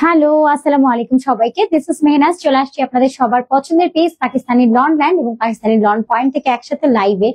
Hello, আসসালামু আলাইকুম সবাইকে। This is Mehnaz. চলে আসছি আপনাদের সবার পছন্দের পেজ পাকিস্তানি লন ল্যান্ড এবং পাকিস্তানি লন পয়েন্ট থেকে একসাথে লাইভে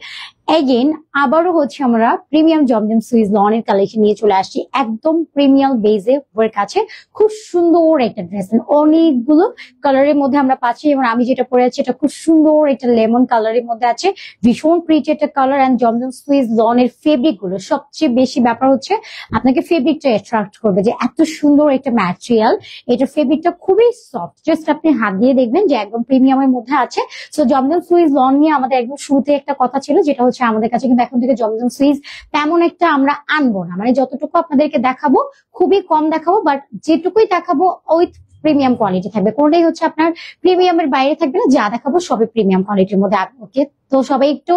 এগেন আবারও হচ্ছে আমরা প্রিমিয়াম জমজম সুইস লনের কালেকশন নিয়ে চলে আসছি। একদম প্রিমিয়াম বেজে ওয়ার্ক আছে, খুব সুন্দর একটা ড্রেস, অনেকগুলো কালারের মধ্যে আমরা পাচ্ছি। এবং আমি যেটা পরে আছি এটা খুব সুন্দর একটা লেমন কালারের মধ্যে আছে, ভীষণ প্রিটি একটা কালার। অ্যান্ড জমজম সুইস লনের ফেব্রিক গুলো সবচেয়ে বেশি ব্যাপার হচ্ছে আপনাকে ফেব্রিকটা অ্যাট্রাক্ট করবে, যে এত সুন্দর একটা ম্যাটেরিয়াল। এটা ফেব্রিকটা খুবই সফট, জাস্ট আপনি হাত দিয়ে দেখবেন যে একদম প্রিমিয়ামের মধ্যে আছে। সো জমজম সুইস লন নিয়ে আমাদের একদম শুরুতে একটা কথা ছিল, যেটা হচ্ছে আমাদের কাছে কিন্তু এখন থেকে জমজম সুইস তেমন একটা আমরা আনবো না, মানে যতটুকু আপনাদেরকে দেখাবো খুবই কম দেখাবো, বাট যেটুকুই দেখাবো উইথ প্রিমিয়াম কোয়ালিটি থাকবে। কোনটাই হচ্ছে আপনার প্রিমিয়ামের বাইরে থাকবে না, যা দেখাবো সবই প্রিমিয়াম কোয়ালিটির মধ্যে। ওকে, তো সবাই একটু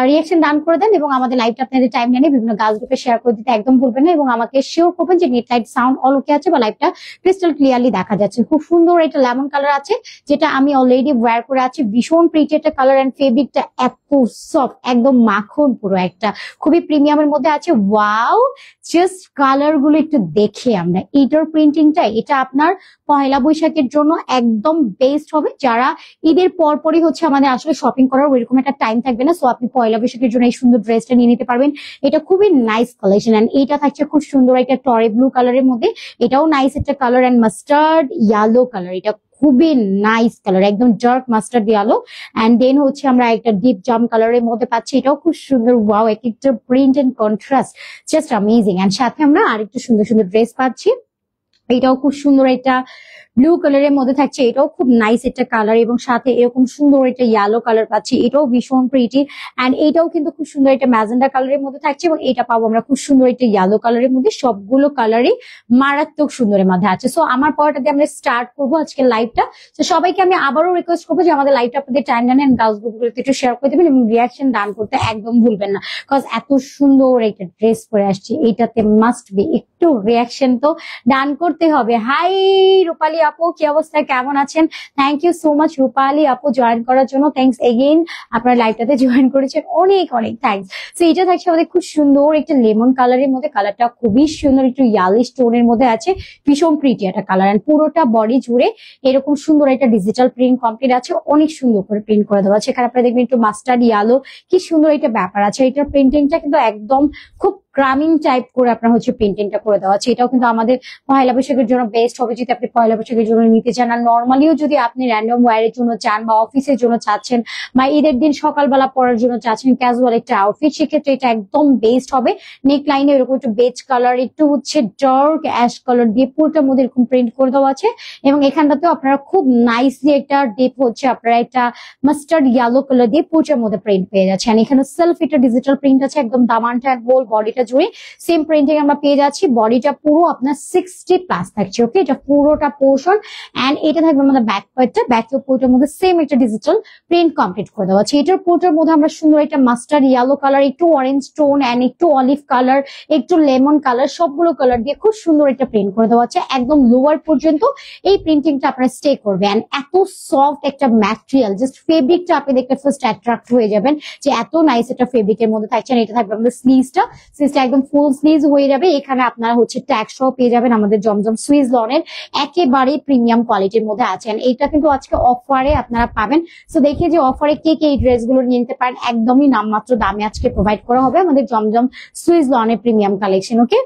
রিয়াকশন দান করে দেন এবং আমাদের লাইভটা আপনাদের টাইম লাইনে বিভিন্ন গার্লস গ্রুপে শেয়ার করে দিতে একদম ভুলবেন না। এবং আমাকে শিওর করবেন যে নেট লাইট সাউন্ড অল ওকে আছে বা লাইভটা ক্রিস্টাল ক্লিয়ারলি দেখা যাচ্ছে। খুব সুন্দর একটা লেমন কালার আছে, যেটা আমি অলরেডি ওয়্যার করে আছি। ভীষণ প্রিটি একটা কালার অ্যান্ড ফেব্রিকটা এত সফট, একদম মাখন পুরো একটা, খুবই প্রিমিয়ামের মধ্যে আছে। ওয়াও, জাস্ট কালার গুলো একটু দেখে আমরা এটার প্রিন্টিংটা, এটা আপনার পয়লা বৈশাখের জন্য একদম বেস্ট হবে। যারা ঈদের পরপরই হচ্ছে আমাদের আসলে শপিং করার ওইরকম একটা টাইম থাকবে না, সো আপনি পয়লা বৈশাখের জন্য এই সুন্দর ড্রেসটা নিয়ে নিতে পারবেন। এটা খুবই নাইস কালেকশন। এন্ড এটা থাকছে খুব সুন্দর একটা টরে ব্লু কালারের মধ্যে, এটাও নাইস একটা colour. And mustard yellow colour, এটা খুবই নাইস কালার, একদম dark mustard yellow. And then হচ্ছে আমরা একটা ডিপ জাম কালারের মধ্যে পাচ্ছি, এটাও খুব সুন্দর। ওয়াও, এক একটা print and contrast just amazing. And সাথে আমরা আরেকটু সুন্দর সুন্দর ড্রেস পাচ্ছি, এটাও খুব সুন্দর একটা ব্লু কালারের মধ্যে থাকছে, এটাও খুব নাইস একটা কালার। এবং সাথে এরকম সুন্দর একটা ইয়েলো কালার পাচ্ছি, এটাও ভীষণ প্রিটি। এন্ড এটাও কিন্তু খুব সুন্দর একটা ম্যাজেন্ডা কালারের মধ্যে থাকছে, এবং এটা পাবো আমরা খুব সুন্দর একটা ইয়েলো কালারের মধ্যে। সবগুলো কালারই মারাত্মক সুন্দরের মধ্যে আছে। সো আমার পরটা দিয়ে আমরা স্টার্ট করবো আজকে লাইভটা। তো সবাইকে আমি আবারও রিকোয়েস্ট করবো যে আমাদের লাইভটা আপনাদের টাইম লাইনে এন্ড গার্লস গ্রুপগুলোতে একটু শেয়ার করে দেবেন এবং রিয়াকশন দান করতে একদম ভুলবেন না, বিকজ এত সুন্দর একটা ড্রেস পরে আসছে, এটাতে মাস্ট বি একটু রিয়াকশন তো দান করতে হবে। হাই রূপালী আপু, কি অবস্থা, কেমন আছেন? Thank you so much Rupali আপু জয়েন করার জন্য। থ্যাংকস এগেইন, আপনার লাইভটাতে জয়েন করেছেন, অনেক অনেক থ্যাংকস। তো এটা থাকছে আমাদের খুব সুন্দর একটা লেমন কালারের মধ্যে, কালারটা খুবই সুন্দর, একটু ইয়ালিশ টোনের মধ্যে আছে, ভীষণ প্রিটি একটা কালার। এন্ড পুরোটা বডি জুড়ে এরকম সুন্দর একটা ডিজিটাল প্রিন্ট কমপ্লিট আছে, অনেক সুন্দর করে প্রিন্ট করে দেওয়া আছে। এখানে আপনারা দেখবেন একটু মাস্টার্ড ইয়েলো, কি সুন্দর একটা ব্যাপার আছে। এটার প্রিন্টিংটা কিন্তু একদম খুব গ্রামীণ টাইপ করে আপনার হচ্ছে পেন্টিংটা করে দেওয়া আছে। এটাও কিন্তু আমাদের পয়লা বৈশাখের জন্য বেস্ট হবে যদি আপনি পয়লা বৈশাখের জন্য নিতে চান। আর নর্মালিও যদি আপনি র্যান্ডম ওয়্যারের জন্য চান বা অফিসের জন্য চাচ্ছেন বা ঈদের দিন সকালবেলা পরার জন্য চাচ্ছেন ক্যাজুয়াল একটা আউটফিট, সেক্ষেত্রে এটা একদম বেস্ট হবে। নেক লাইনে এরকম একটু বেজ কালার, একটু হচ্ছে ডার্ক অ্যাশ কালার দিয়ে পুরোটার মধ্যে এরকম প্রিন্ট করে দেওয়া আছে। এবং এখানটাতেও আপনারা খুব নাইসলি একটা ডিপ হচ্ছে আপনারা একটা মাস্টার্ড ইয়েলো কালার দিয়ে পুরোটার মধ্যে প্রিন্ট পেয়ে যাচ্ছেন। এখানে সেলফ এটা ডিজিটাল প্রিন্ট আছে, একদম দামানটা হোল বডিটা জুড়ে সেম প্রিন্টিং আমরা পেয়ে যাচ্ছি। বডিটা পুরো আপনার 60+ থাকছে। ওকে, এটা পুরোটা পোর্শন। এন্ড এটা থাকবে আমাদের ব্যাক পার্টটা, ব্যাক পুরোটার মধ্যে সেম একটা ডিজিটাল প্রিন্ট কমপ্লিট করে দেওয়া আছে। এটার পুরোটার মধ্যে আমরা সুন্দর একটা মাস্টার্ড ইয়েলো কালার, একটু অরেঞ্জ টোন এন্ড একটু অলিভ কালার, একটু লেমন কালার, সবগুলো কালার দিয়ে খুব সুন্দর একটা প্রিন্ট করে দেওয়া আছে। একদম লোয়ার পর্যন্ত এই প্রিন্টিংটা আপনারা স্টে করবে। এন্ড এত সফট একটা ম্যাটেরিয়াল, জাস্ট ফেব্রিকটা আপনি দেখতে ফার্স্ট অ্যাট্রাক্ট হয়ে যাবেন যে এত নাইস একটা ফেব্রিকের মধ্যে থাকছে। এটা থাকবে আমাদের স্লিভসটা একদম ফুল স্লিভস হয়ে যাবে। এখানে আপনারা হচ্ছে ট্যাগ সহ পেয়ে যাবেন আমাদের জমজম সুইস লনের একেবারে প্রিমিয়াম কোয়ালিটির মধ্যে আছেন। এটা কিন্তু আজকে অফারে আপনারা পাবেন। সো দেখে যে অফারে কে কে এই ড্রেস গুলো নিয়ে নিতে পারেন, একদমই নামমাত্র দামে আজকে প্রোভাইড করা হবে আমাদের জমজম সুইস লনের প্রিমিয়াম কালেকশন। ওকে,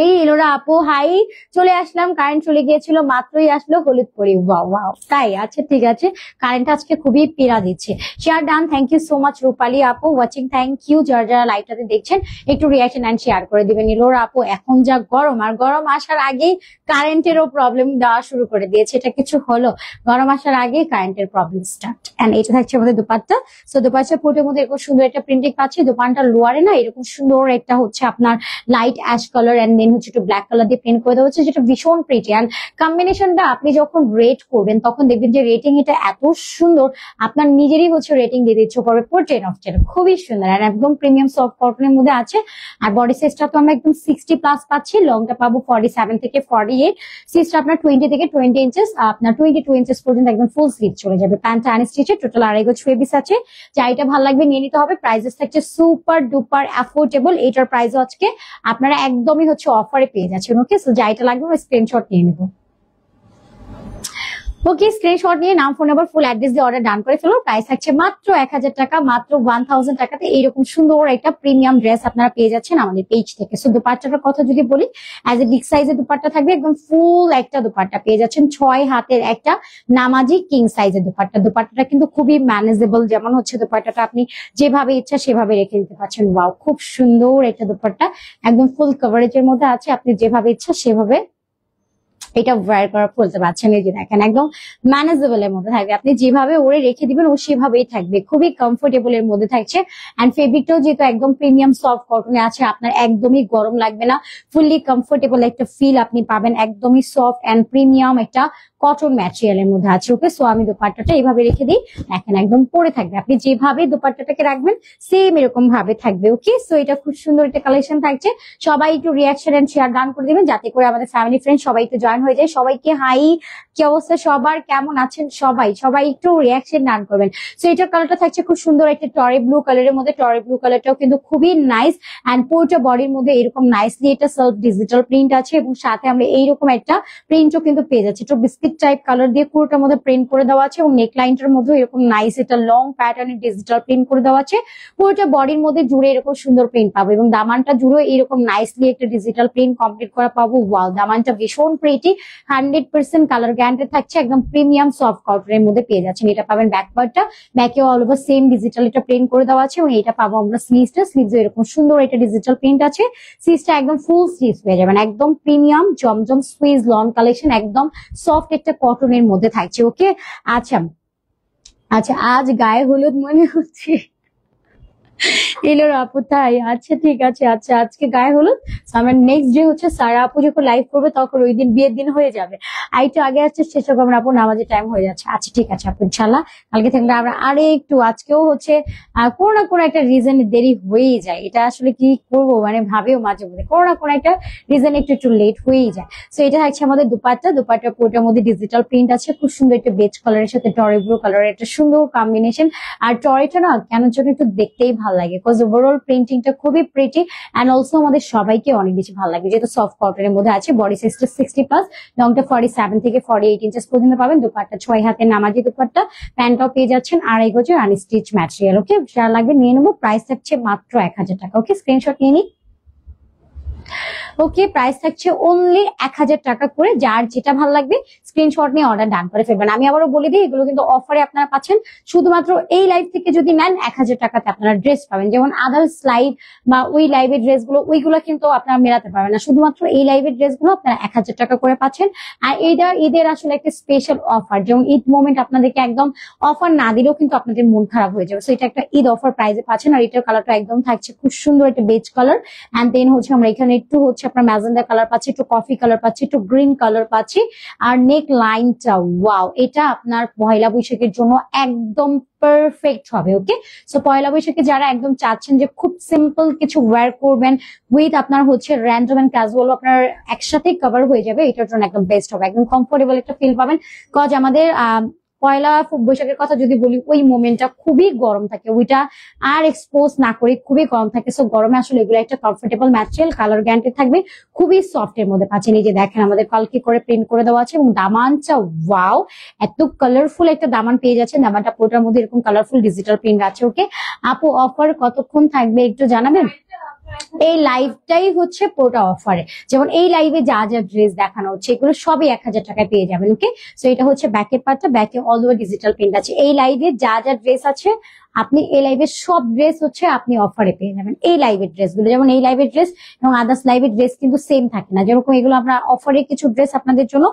এই এলোরা আপু হাই, চলে আসলাম, কারেন্ট চলে গিয়েছিল, মাত্রই আসলো হলুদ পরি। ওয়াও ওয়াও, তাই আচ্ছা ঠিক আছে, কারেন্ট আজকে খুবই পীড়া দিচ্ছে। Share done, thank you so much Rupali আপু ওয়াচিং, থ্যাংক ইউ। যারা যারা লাইভটাতে দেখছেন একটু রিয়াকশন এন্ড শেয়ার করে দিবেন। এলোরা আপু, এখন যা গরম, আর গরম আসার আগেই কারেন্টেরও প্রবলেম দেওয়া শুরু করে দিয়েছে, এটা কিছু হলো? গরম আসার আগেই কারেন্টের প্রবলেম স্টার্ট। এন্ড এটা থাকছে আমাদের দুপাট্টা। সো দুপাট্টা পুরোটার মধ্যে এরকম সুন্দর একটা প্রিন্টিং পাচ্ছি। দোপানটা লোয়ারে না এরকম সুন্দর একটা হচ্ছে আপনার light ash colour and then হচ্ছে একটু ব্ল্যাক কালার দিয়ে প্রিন্ট করে দেওয়া হচ্ছে, যেটা ভীষণ প্রিটি। এন্ড কম্বিনেশনটা আপনি যখন রেট করবেন তখন দেখবেন যে রেটিং এটা এত সুন্দর, আপনার নিজেরই হচ্ছে রেটিং দিয়ে দিচ্ছে করবে পুরো 10/10, খুবই সুন্দর। আর একদম প্রিমিয়াম সফট কটনের মধ্যে আছে। আর বডি সাইজটা তো আমরা একদম 60+ পাচ্ছি, লংটা পাবো 47 থেকে 48, সাইজটা আপনার 20 থেকে 20 ইঞ্চেস, আপনার 22 ইঞ্চেস পর্যন্ত একদম ফুল স্লিভ চলে যাবে। প্যান্টটা আনস্টিচে, টোটাল 2.5 গজ ফেব্রিক আছে। যা এটা ভালো লাগবে নিয়ে নিতে হবে। প্রাইসেস থাকছে সুপার ডুপার অ্যাফোর্ডেবল। এটার প্রাইস আজকে আপনারা একদমই হচ্ছে অফারে পেয়ে যাচ্ছেন। ওকে, সো যা এটা লাগবে স্ক্রিনশট নিয়ে নেবো। ওকে, স্ক্রিনশট নিয়ে নাম, ফোন নাম্বার, ফুল অ্যাড্রেস দিয়ে অর্ডার ডান করে ফেলো। প্রাইস থাকছে মাত্র 1000 টাকা, মাত্র 1000 টাকাতে এইরকম সুন্দর একটা প্রিমিয়াম ড্রেস আপনারা পেয়ে যাচ্ছেন আমাদের পেজ থেকে। সো দুপাট্টাটার কথা যদি বলি, অ্যাজ এ বিগ সাইজের দুপাট্টা থাকবে, একদম ফুল একটা দুপাট্টা পেয়ে যাচ্ছেন, 6 হাতের একটা নামাজি কিং সাইজের দুপাট্টা। দুপাট্টাটা কিন্তু খুবই ম্যানেজেবল, যেমন হচ্ছে দুপাট্টাটা আপনি যেভাবে ইচ্ছা সেভাবে রেখে দিতে পারছেন। ওয়াও, খুব সুন্দর একটা দুপাট্টা, একদম ফুল কভারেজের মধ্যে আছে, আপনি যেভাবে ইচ্ছা সেভাবে এটা ওয়্যার করা বলতে পারছেন। এই যে দেখেন, একদম ম্যানেজেবল এর মধ্যে থাকবে, আপনি যেভাবে ওরে রেখে দিবেন ও সেভাবেই থাকবে, খুবই কমফোর্টেবল এর মধ্যে থাকছে। এন্ড ফেব্রিকটাও যেহেতু একদম প্রিমিয়াম সফট কটনে আছে, আপনার একদমই গরম লাগবে না, ফুললি কমফোর্টেবল একটা ফিল আপনি পাবেন, একদমই সফট এন্ড প্রিমিয়াম একটা কটন ম্যাটেরিয়ালের মধ্যে আছে। ওকে, সো আমি দোপাট্টাটা এইভাবে রেখে দিই, দেখেন একদম পরে থাকবে, আপনি যেভাবে দোপাট্টাটাকে রাখবেন সেম এরকম ভাবে থাকবে। ওকে, সো এটা খুব সুন্দর একটা কালেকশন থাকছে। সবাই একটু রিয়াকশন এন্ড শেয়ার ডান করে দিবেন, যাতে করে আমাদের ফ্যামিলি ফ্রেন্ড সবাই একটু জয়েন হয়ে যায়। সবাইকে হাই, কি অবস্থা সবার, কেমন আছেন সবাই, সবাই একটু রিয়াকশন ডান করবেন। সো এটার কালারটা থাকছে খুব সুন্দর একটা টরে ব্লু কালারের মধ্যে, টরে ব্লু কালারটাও কিন্তু খুবই নাইস। এন্ড পুরোটা বডির মধ্যে এরকম নাইসলি এটা সেলফ ডিজিটাল প্রিন্ট আছে, এবং সাথে আমরা এইরকম একটা প্রিন্টও কিন্তু পেয়ে যাচ্ছি, একটু বিস্কিট টাইপ কালার দিয়ে পুরোটার মধ্যে প্রিন্ট করে দেওয়া আছে, এবং নেক লাইনটার মধ্যে এরকম নাইস এটা লং প্যাটার্নের ডিজিটাল প্রিন্ট করে দেওয়া আছে। পুরোটা বডির মধ্যে জুড়ে এরকম সুন্দর প্রিন্ট পাবো, এবং দামানটা জুড়ে এরকম নাইসলি একটা ডিজিটাল প্রিন্ট কমপ্লিট করা পাবো। ওয়াও, দামানটা ভীষণ প্রিটি, 100% কালার গ্যারান্টেড থাকছে, একদম প্রিমিয়াম সফট কটনের মধ্যে পেয়ে যাচ্ছেন। এটা পাবেন ব্যাক পার্টটা, ব্যাকে অল ওভার সেম ডিজিটাল এটা প্রিন্ট করে দেওয়া আছে, এবং এটা পাবো আমরা স্লিভসটা, স্লিভস এরকম সুন্দর এটা ডিজিটাল প্রিন্ট আছে। স্লিভসটা একদম ফুল স্লিভস পেয়ে যাবেন, একদম প্রিমিয়াম জমজম সুইজ লন কালেকশন, একদম সফট একটা কটনের মধ্যে থাকছে। ওকে, আচ্ছা আচ্ছা, আজ গায়ে হলুদ মনে হচ্ছে এলো আপু, তাই? আচ্ছা ঠিক আছে, আচ্ছা আজকে গায়ে হলুদ। আমার নেক্সট ডে হচ্ছে সারা আপু যখন লাইভ করবে তখন ওই দিন বিয়ের দিন হয়ে যাবে, আইটা আগে আছে শেষ হবে, আমার আপু নামাজের টাইম হয়ে যাচ্ছে। আচ্ছা ঠিক আছে আপু, ইনশাল্লাহ কালকে থাকলে আমরা আরে একটু, আজকেও হচ্ছে কোনো না কোনো একটা রিজনে দেরি হয়েই যায়, এটা আসলে কি করবো মানে ভাবেও মাঝে মধ্যে কোনো না কোনো একটা রিজন একটু একটু লেট হয়েই যায়। তো এটা থাকছে আমাদের দুপাট্টা, দুপাট্টা পুরোটার মধ্যে ডিজিটাল প্রিন্ট আছে, খুব সুন্দর একটা বেজ কালারের সাথে টরে ব্লু কালারের একটা সুন্দর কম্বিনেশন। আর টরেটা না কেন জন্য একটু দেখতেই ভালো লাগে, বিকজ ওভারঅল প্রিন্টিংটা খুবই প্রিটি, এন্ড অলসো আমাদের সবাইকে অনেক বেশি ভালো লাগে, যেহেতু সফট কটনের মধ্যে আছে। বডি সাইজটা 60+, লংটা 47 থেকে 48 ইঞ্চেস পর্যন্ত পাবেন। দুপাট্টা 6 হাতের নামাজি দুপাট্টা, প্যান্টটাও পেয়ে যাচ্ছেন 2.5 গজের আনস্টিচ ম্যাটেরিয়াল। ওকে, যারা লাগবে নিয়ে নেবো, প্রাইস থাকছে মাত্র 1000 টাকা। ওকে, স্ক্রিনশট নিয়ে নিই। ওকে, প্রাইস থাকছে অনলি 1000 টাকা করে, যার যেটা ভালো লাগবে স্ক্রিনশট নিয়ে অর্ডার ডান করে ফেলবেন। আমি আবারও বলে দিই, এগুলো কিন্তু অফারে আপনারা পাচ্ছেন, শুধুমাত্র এই লাইভ থেকে যদি নেন 1000 টাকাতে আপনারা ড্রেস পাবেন। যেমন আদার্স লাইভ বা ওই লাইভের ড্রেসগুলো ওইগুলো কিন্তু আপনারা মেলাতে পারবেন না, শুধুমাত্র এই লাইভের ড্রেসগুলো আপনারা 1000 টাকা করে পাচ্ছেন। আর এটা ঈদের আসলে একটা স্পেশাল অফার, যেমন ঈদ মোমেন্ট আপনাদেরকে একদম অফার না দিলেও কিন্তু আপনাদের মন খারাপ হয়ে যাবে। সো এটা একটা ঈদ অফার প্রাইসে পাচ্ছেন। আর এটার কালারটা একদম থাকছে খুব সুন্দর একটা বেজ কালার, এন্ড দেন হচ্ছে আমরা এখানে একটু হচ্ছে আপনার ম্যাজেন্ডা কালার পাচ্ছি, একটু কফি কালার পাচ্ছি, একটু গ্রিন কালার পাচ্ছি। আর নেক লাইনটা ওয়াও, এটা আপনার পয়লা বৈশাখের জন্য একদম পারফেক্ট হবে। ওকে, সো পয়লা বৈশাখে যারা একদম চাচ্ছেন যে খুব সিম্পল কিছু ওয়্যার করবেন উইথ আপনার হচ্ছে র্যান্ডম এন্ড ক্যাজুয়াল আপনার একসাথে কভার হয়ে যাবে, এটার জন্য একদম বেস্ট হবে, একদম কমফোর্টেবল একটা ফিল পাবেন। কজ আমাদের পয়লা বৈশাখের কথা যদি বলি, ওই মোমেন্টটা খুবই গরম থাকে, ওইটা আর এক্সপোজ না করে খুবই গরম থাকে। সো গরমে আসলে এগুলো একটা কমফোর্টেবল ম্যাটেরিয়াল, কালার গ্যারান্টি থাকবে, খুবই সফট এর মধ্যে পাচ্ছেন। এই যে দেখেন আমাদের কালকে করে প্রিন্ট করে দেওয়া আছে, এবং দামানটা ওয়াও, এত কালারফুল একটা দামান পেয়ে যাচ্ছে। দামানটা পুরোটার মধ্যে এরকম কালারফুল ডিজিটাল প্রিন্ট আছে। ওকে আপু, অফার কতক্ষণ থাকবে একটু জানাবেন? এই লাইভটাই হচ্ছে পুরোটা অফারে, যেমন এই লাইভে যা যা ড্রেস দেখানো হচ্ছে এগুলো সবই 1000 টাকায় পেয়ে যাবেন। ওকে, সো এটা হচ্ছে ব্যাকের পার্টটা, ব্যাকে অল ওভার ডিজিটাল প্রিন্ট আছে। এই লাইভে যা যা ড্রেস আছে আপনি এই লাইভের সব ড্রেস হচ্ছে আপনি অফারে পেয়ে যাবেন। এই লাইভের ড্রেসগুলো, যেমন এই লাইভের ড্রেস এবং আদার্স লাইভের ড্রেস কিন্তু সেম থাকে না, যেরকম এগুলো আমরা অফারে কিছু ড্রেস আপনাদের জন্য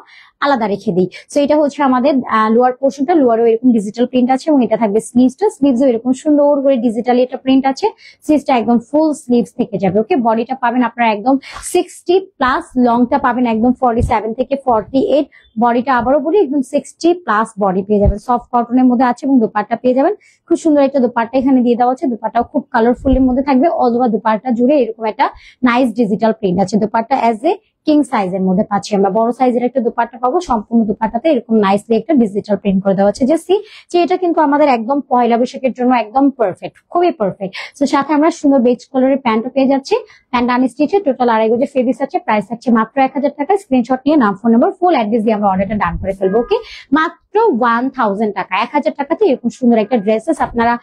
আলাদা রেখে দিই। সো এটা হচ্ছে আমাদের লোয়ার পোর্শনটা, লোয়ারও এরকম ডিজিটাল প্রিন্ট আছে, এবং এটা থাকবে স্লিভসটা, স্লিভসও এরকম সুন্দর করে ডিজিটালি এটা প্রিন্ট আছে। স্লিভসটা একদম ফুল স্লিভস থেকে যাবে। ওকে, বডিটা পাবেন আপনারা একদম 60+, লংটা পাবেন একদম 47 থেকে 48, বডিটা আবারও বলি একদম 60+ বডি পেয়ে যাবেন, সফট কটনের মধ্যে আছে, এবং দোপাট্টা পেয়ে যাবেন খুব সুন্দর একটা দোপাট্টা এখানে দিয়ে দেওয়া আছে। দোপাট্টাও খুব কালারফুল এর মধ্যে থাকবে, অথবা দোপাট্টা জুড়ে এরকম একটা নাইস ডিজিটাল প্রিন্ট আছে। দোপাট্টা অ্যাজ এ কিং সাইজের মধ্যে পাচ্ছি আমরা, বড় সাইজের একটা দুপাট্টা পাবো, সম্পূর্ণ দুপাট্টাতে এরকম নাইসলি একটা ডিজিটাল প্রিন্ট করে দেওয়া আছে। যে সি যে এটা কিন্তু আমাদের একদম পয়লা বৈশাখের জন্য একদম পারফেক্ট, খুবই পারফেক্ট। তো সাথে আমরা সুন্দর বেজ কালারের প্যান্টও পেয়ে যাচ্ছি, প্যান্ট আনস্টিচে, টোটাল 2.5 গজের ফেব্রিক্স আছে, প্রাইস থাকছে মাত্র 1000 টাকা। স্ক্রিনশট নিয়ে নাম, ফোন নাম্বার, ফুল অ্যাড্রেস দিয়ে আমরা অর্ডারটা ডান করে ফেলবো। ওকে, মাত্র 1000 টাকা, 1000 টাকাতে এরকম সুন্দর একটা ড্রেসেস আপনারা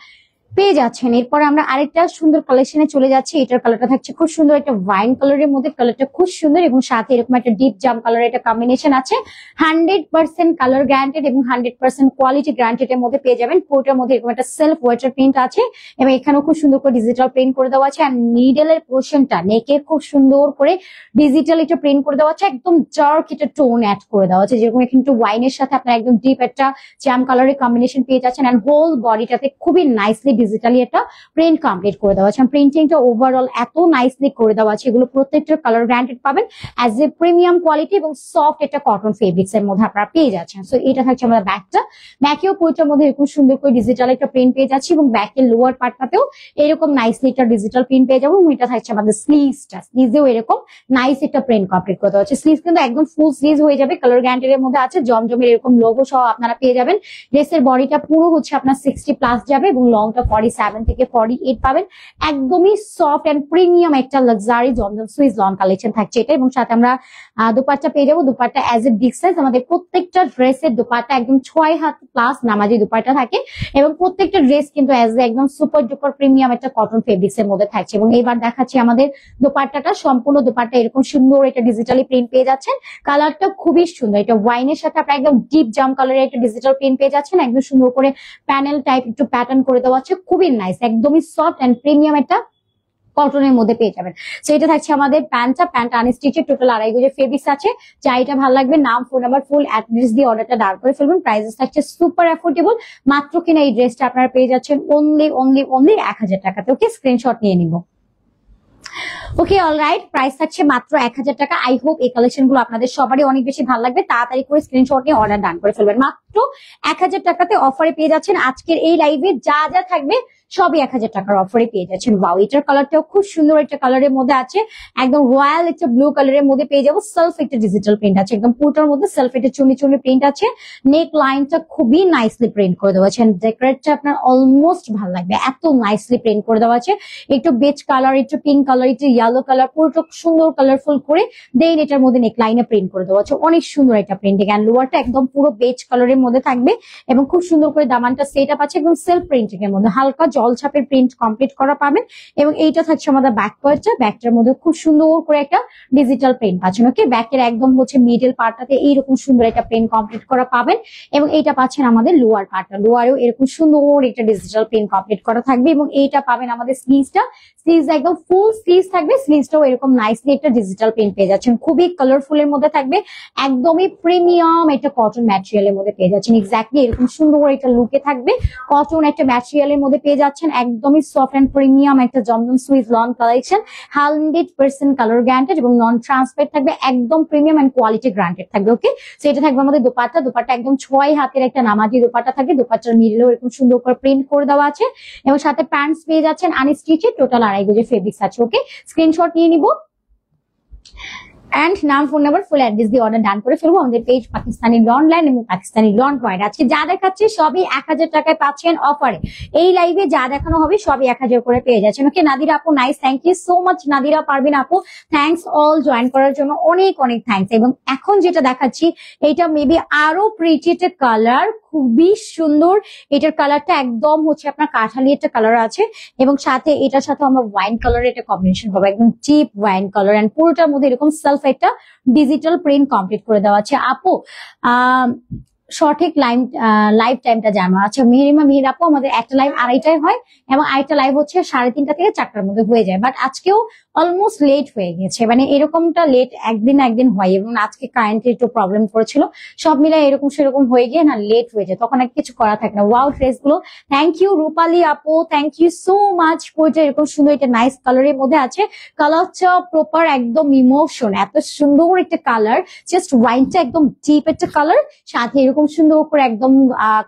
পেয়ে যাচ্ছেন। এরপরে আমরা আরেকটা সুন্দর কালেকশনে চলে যাচ্ছি। এটার কালারটা থাকছে খুব সুন্দর একটা ওয়াইন কালারের মধ্যে, কালারটা খুব সুন্দর এবং সাথে এরকম একটা ডিপ জাম কালারের একটা কম্বিনেশন আছে। 100% কালার গ্যারান্টেড এবং 100% কোয়ালিটি গ্যারান্টেড এর মধ্যে পেয়ে যাবেন। পুরোটার মধ্যে এরকম একটা সেলফ ওয়াটার প্রিন্ট আছে এবং এখানেও খুব সুন্দর করে ডিজিটাল প্রিন্ট করে দেওয়া আছে। আর নিডেলের পোর্শনটা নেকে খুব সুন্দর করে ডিজিটাল একটা প্রিন্ট করে দেওয়া আছে, একদম ডার্ক একটা টোন অ্যাড করে দেওয়া আছে, যেরকম এখানে একটু ওয়াইনের সাথে আপনার একদম ডিপ একটা জাম কালারের কম্বিনেশন পেয়ে যাচ্ছেন। এন্ড হোল বডিটাতে খুবই নাইসলি ডিজিটালি একটা প্রিন্ট কমপ্লিট করে দেওয়া আছে। প্রিন্টিংটা ওভারঅল এত নাইসলি করে দেওয়া আছে, এগুলো প্রত্যেকটা কালার গ্যারান্টেড পাবেন অ্যাজ এ প্রিমিয়াম কোয়ালিটি এবং সফট একটা কটন ফেব্রিক্স এর মধ্যে আপনারা পেয়ে যাচ্ছেন। সো এটা থাকছে আমাদের ব্যাকটা, ব্যাকেও পুরোটার মধ্যে এরকম সুন্দর করে ডিজিটাল একটা প্রিন্ট পেয়ে যাচ্ছি এবং ব্যাকের লোয়ার পার্টটাতেও এরকম নাইসলি একটা ডিজিটাল প্রিন্ট পেয়ে যাবো। এবং এটা থাকছে আমাদের স্লিভসটা, স্লিভেও এরকম নাইস একটা প্রিন্ট কমপ্লিট করে দেওয়া আছে। স্লিভ কিন্তু একদম ফুল স্লিভ হয়ে যাবে, কালার গ্যারান্টেড এর মধ্যে আছে, জমজমের এরকম লোগো সহ আপনারা পেয়ে যাবেন। ড্রেসের বডিটা পুরো হচ্ছে আপনার 60+ যাবে এবং লংটা 47 থেকে 48 পাবেন। একদমই সফট এন্ড প্রিমিয়াম একটা লাক্সারি জমজম সুইস লন কালেকশন থাকছে এটা। এবং সাথে আমরা দুপাট্টা পেয়ে যাবো, dupatta as a big size. আমাদের প্রত্যেকটা ড্রেসের দুপাট্টা একদম 6 হাত প্লাস নামাজি দুপাট্টা থাকে এবং প্রত্যেকটা ড্রেস কিন্তু অ্যাজ এ একদম সুপার ডুপার প্রিমিয়াম একটা কটন ফেব্রিক্স এর মধ্যে থাকছে। এবং এবার দেখাচ্ছি আমাদের দুপাট্টাটা, সম্পূর্ণ দুপাট্টা এরকম সুন্দর একটা ডিজিটালি প্রিন্ট পেয়ে যাচ্ছেন। কালারটা খুবই সুন্দর, এটা ওয়াইনের সাথে আপনার একদম ডিপ জাম কালারের একটা ডিজিটাল প্রিন্ট পেয়ে যাচ্ছেন, একদম সুন্দর করে প্যানেল টাইপ একটু প্যাটার্ন করে দেওয়া আছে, খুবই নাইস, একদমই সফট এন্ড প্রিমিয়াম একটা কটনের মধ্যে পেয়ে যাবেন। তো এটা থাকছে আমাদের প্যান্ট আনস্টিচের, টোটাল 2.5 গজের ফেব্রিক্স আছে। যা এটা ভালো লাগবে নাম, ফোন নাম্বার, ফুল অ্যাড্রেস দিয়ে অর্ডারটা দাঁড় করে ফেলবেন। প্রাইসেস থাকছে সুপার অ্যাফোর্ডেবল, মাত্র কিনা এই ড্রেসটা আপনারা পেয়ে যাচ্ছেন অনলি 1000 টাকাতে। ওকে, স্ক্রিনশট নিয়ে নিব। ওকে, অলরাইট, প্রাইস থাকছে মাত্র 1000 টাকা। আই হোপ এই কালেকশন গুলো আপনাদের সবারই অনেক বেশি ভালো লাগবে। তাড়াতাড়ি করে স্ক্রিনশট নিয়ে অর্ডার ডান করে ফেলবেন। মাত্র 1000 টাকাতে অফারে পেয়ে যাচ্ছেন। আজকের এই লাইভে যা যা থাকবে সবই 1000 টাকার অফারে পেয়ে যাচ্ছেন। ওয়াও, এটার কালারটাও খুব সুন্দর একটা কালারের মধ্যে আছে, একদম রয়্যাল একটা ব্লু কালারের মধ্যে পেয়ে যাবো। সেলফ একটা ডিজিটাল প্রিন্ট আছে, একদম পুরোটার মধ্যে সেলফ একটা চুনি চুনি প্রিন্ট আছে। নেক লাইনটা খুবই নাইসলি প্রিন্ট করে দেওয়া আছে। ডেকোরেটটা আপনার অলমোস্ট ভালো লাগবে, এত নাইসলি প্রিন্ট করে দেওয়া আছে। একটু বেজ কালার, একটু পিঙ্ক কালার, একটু ইয়েলো কালার, পুরোটা সুন্দর কালারফুল করে দেন এটার মধ্যে নেক লাইনে প্রিন্ট করে দেওয়া আছে। অনেক সুন্দর একটা প্রিন্টিং। এন্ড লোয়ারটা একদম পুরো বেজ কালারের মধ্যে থাকবে এবং খুব সুন্দর করে দামানটা সেট আপ আছে, একদম সেলফ প্রিন্টিং এর মধ্যে হালকা জল ছাপের প্রিন্ট কমপ্লিট করা পাবেন। এবং এইটা থাকছে আমাদের ব্যাক পার্টটা, ব্যাকটার মধ্যে খুব সুন্দর করে একটা ডিজিটাল প্রিন্ট পাচ্ছেন। ওকে, ব্যাকের একদম হচ্ছে মিডল পার্টটাতে এইরকম সুন্দর একটা প্রিন্ট কমপ্লিট করা পাবেন। এবং এইটা পাচ্ছেন আমাদের লোয়ার পার্টটা, লোয়ারেও এরকম সুন্দর একটা ডিজিটাল প্রিন্ট কমপ্লিট করা থাকবে। এবং এইটা পাবেন আমাদের স্লিভসটা, স্লিভস একদম ফুল স্লিভস থাকবে, স্লিভসটাও এরকম নাইসলি একটা ডিজিটাল প্রিন্ট পেয়ে যাচ্ছেন, খুবই কালারফুল এর মধ্যে থাকবে, একদমই প্রিমিয়াম একটা কটন ম্যাটেরিয়ালের মধ্যে পেয়ে যাচ্ছেন। এক্স্যাক্টলি এরকম সুন্দর একটা লুকে থাকবে, কটন একটা ম্যাটেরিয়ালের মধ্যে পেয়ে যাচ্ছেন, একদমই সফট এন্ড প্রিমিয়াম একটা Zamzam Swiss lawn collection. 100% colour guaranteed এবং নন ট্রান্সপারেন্ট থাকবে, একদম প্রিমিয়াম এন্ড কোয়ালিটি গ্যারান্টেড থাকবে। ওকে, সো এটা থাকবে আমাদের দোপাট্টা, দোপাট্টা একদম 6 হাতের একটা নামাজি দোপাট্টা থাকবে, দোপাট্টার মিডলেও এরকম সুন্দর করে প্রিন্ট করে দেওয়া আছে এবং সাথে প্যান্টস পেয়ে যাচ্ছেন আনস্টিচে, টোটাল 2.5 গজের ফেব্রিক্স আছে। ওকে, স্ক্রিনশট নিয়ে নিব এন্ড নাম, ফোন নাম্বার, ফুল অ্যাড্রেস দিয়ে অর্ডার ডান করে ফেলবো। আমাদের পেজ পাকিস্তানি লন লাইন এবং পাকিস্তানি লন পয়েন্ট। আজকে যা দেখাচ্ছে সবই 1000 টাকায় পাচ্ছেন অফারে। এই লাইভে যা দেখানো হবে সবই 1000 করে পেয়ে যাচ্ছেন। ওকে, নাদিরা আপু nice, thank you so much. Nadira পারবেন আপু, থ্যাংকস অল জয়েন করার জন্য, অনেক অনেক থ্যাংকস। এবং এখন যেটা দেখাচ্ছি এটা মেবি আরো প্রিটি একটা কালার, খুবই সুন্দর। এটার কালারটা একদম হচ্ছে আপনার কাঠালি একটা কালার আছে এবং সাথে এটার সাথে আমরা ওয়াইন কালারের একটা কম্বিনেশন পাবো, একদম চিপ ওয়াইন কালার। এন্ড পুরোটার মধ্যে এরকম সেলফ একটা ডিজিটাল প্রিন্ট কমপ্লিট করে দেওয়া আছে। আপু সঠিক লাইভ টাইমটা জানো? আচ্ছা মেহেরিমা মিহির আপু, আমাদের একটা লাইভ 2:30টায় হয় এবং আরেকটা লাইভ হচ্ছে 3:30 থেকে 4টার মধ্যে হয়ে যায়। বাট আজকেও অলমোস্ট লেট হয়ে গেছে, মানে এরকমটা লেট একদিন হয় এবং আজকে কারেন্টের একটু প্রবলেম করেছিল, সব মিলে এরকম সেরকম হয়ে গিয়ে না লেট হয়ে যায়, তখন আর কিছু করা থাকে না। ওয়াও, ড্রেস গুলো থ্যাংক ইউ রূপালী আপু, থ্যাংক ইউ সো মাচ। পরে এরকম সুন্দর একটা নাইস কালারের মধ্যে আছে, কালারটা প্রপার একদম ইমোশন, এত সুন্দর একটা কালার, জাস্ট ওয়াইনটা একদম ডিপ একটা কালার, সাথে এরকম সুন্দর করে একদম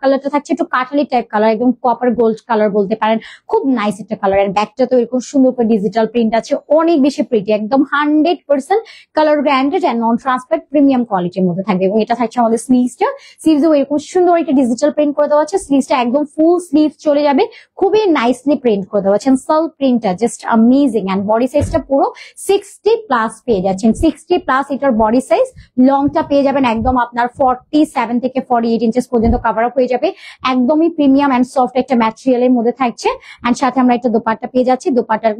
কালারটা থাকছে একটু কাঠালি টাইপ কালার, একদম কপার গোল্ড কালার বলতে পারেন, খুব নাইস একটা কালার। এন্ড ব্যাকটা তো এরকম সুন্দর করে ডিজিটাল প্রিন্ট আছে, অনেক বেশি প্রিটি, একদম 100% colour guaranteed and non transparent premium কোয়ালিটির মধ্যে থাকবে। এবং এটা থাকছে আমাদের স্লিভসটা, স্লিভসও এরকম সুন্দর একটা ডিজিটাল প্রিন্ট করে দেওয়া আছে। স্লিভসটা একদম ফুল স্লিভ চলে যাবে, খুবই নাইসলি প্রিন্ট করে দেওয়া আছে। সেলফ প্রিন্টটা জাস্ট অ্যামেজিং এন্ড বডি সাইজটা পুরো 60+ পেয়ে যাচ্ছেন, 60+। এটার বডি সাইজ লংটা পেয়ে যাবেন একদম আপনার 47 থেকে 48 ইঞ্চেস পর্যন্ত কভার আপ হয়ে যাবে। একদমই প্রিমিয়াম এন্ড সফট একটা ম্যাটেরিয়ালের মধ্যে থাকছে। এন্ড সাথে আমরা একটা দোপাট্টা পেয়ে যাচ্ছি, দোপাট্টার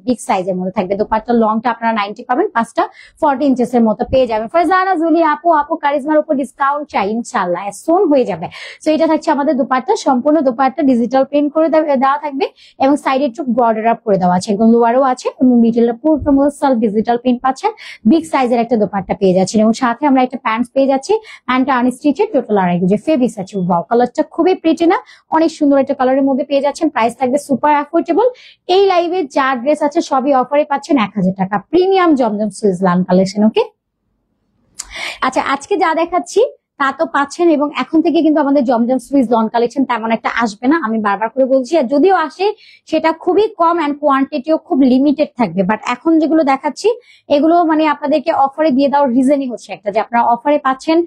বিগ সাইজের মধ্যে থাকবে। দোপাট্টার লংটা আপনারা 90 পাবেন, 5টা 40 ইঞ্চেস এর মতো পেয়ে যাবেন। ফারজানা, জুলি আপু কারিজমার উপর ডিসকাউন্ট চাই ইনশাআল্লাহ, সোন হয়ে যাবে। তো এটা থাকছে আমাদের দোপাট্টা, সম্পূর্ণ দোপাট্টা ডিজিটাল প্রিন্ট করে দেওয়া থাকবে এবং সাইডে একটু বর্ডার আপ করে দেওয়া আছে, একদম লোয়ারও আছে এবং মিডলের পুরো সেলফ ডিজিটাল প্রিন্ট পাচ্ছেন। বিগ সাইজের একটা দোপাট্টা পেয়ে যাচ্ছেন এবং সাথে আমরা একটা প্যান্টস পেয়ে যাচ্ছি। প্যান্টটা আনস্টিচেড, টোটাল 2.5 গজ ফেব্রিক্স আছে। ওয়াও, কালারটা খুবই প্রিটি না, অনেক সুন্দর একটা কালারের মধ্যে পেয়ে যাচ্ছেন। প্রাইস থাকবে সুপার অ্যাফোর্ডেবল। এই লাইভে যা ড্রেস আছে সবই অফারে পাচ্ছেন 1000 টাকা, প্রিমিয়াম জমজম সুইজারল্যান্ড কালেকশন। ওকে, আচ্ছা আজকে যা দেখাচ্ছি তা তো পাচ্ছেন এবং এখন থেকে কিন্তু আমাদের জমজম সুইস লন কালেকশন তেমন একটা আসবে না, আমি বারবার করে বলছি। আর যদিও আসে সেটা খুবই কম এন্ড কোয়ান্টিটিও খুব লিমিটেড থাকবে। বাট এখন যেগুলো দেখাচ্ছি এগুলো মানে আপনাদেরকে অফারে দিয়ে দেওয়ার রিজনই হচ্ছে একটা, যে আপনারা অফারে পাচ্ছেন।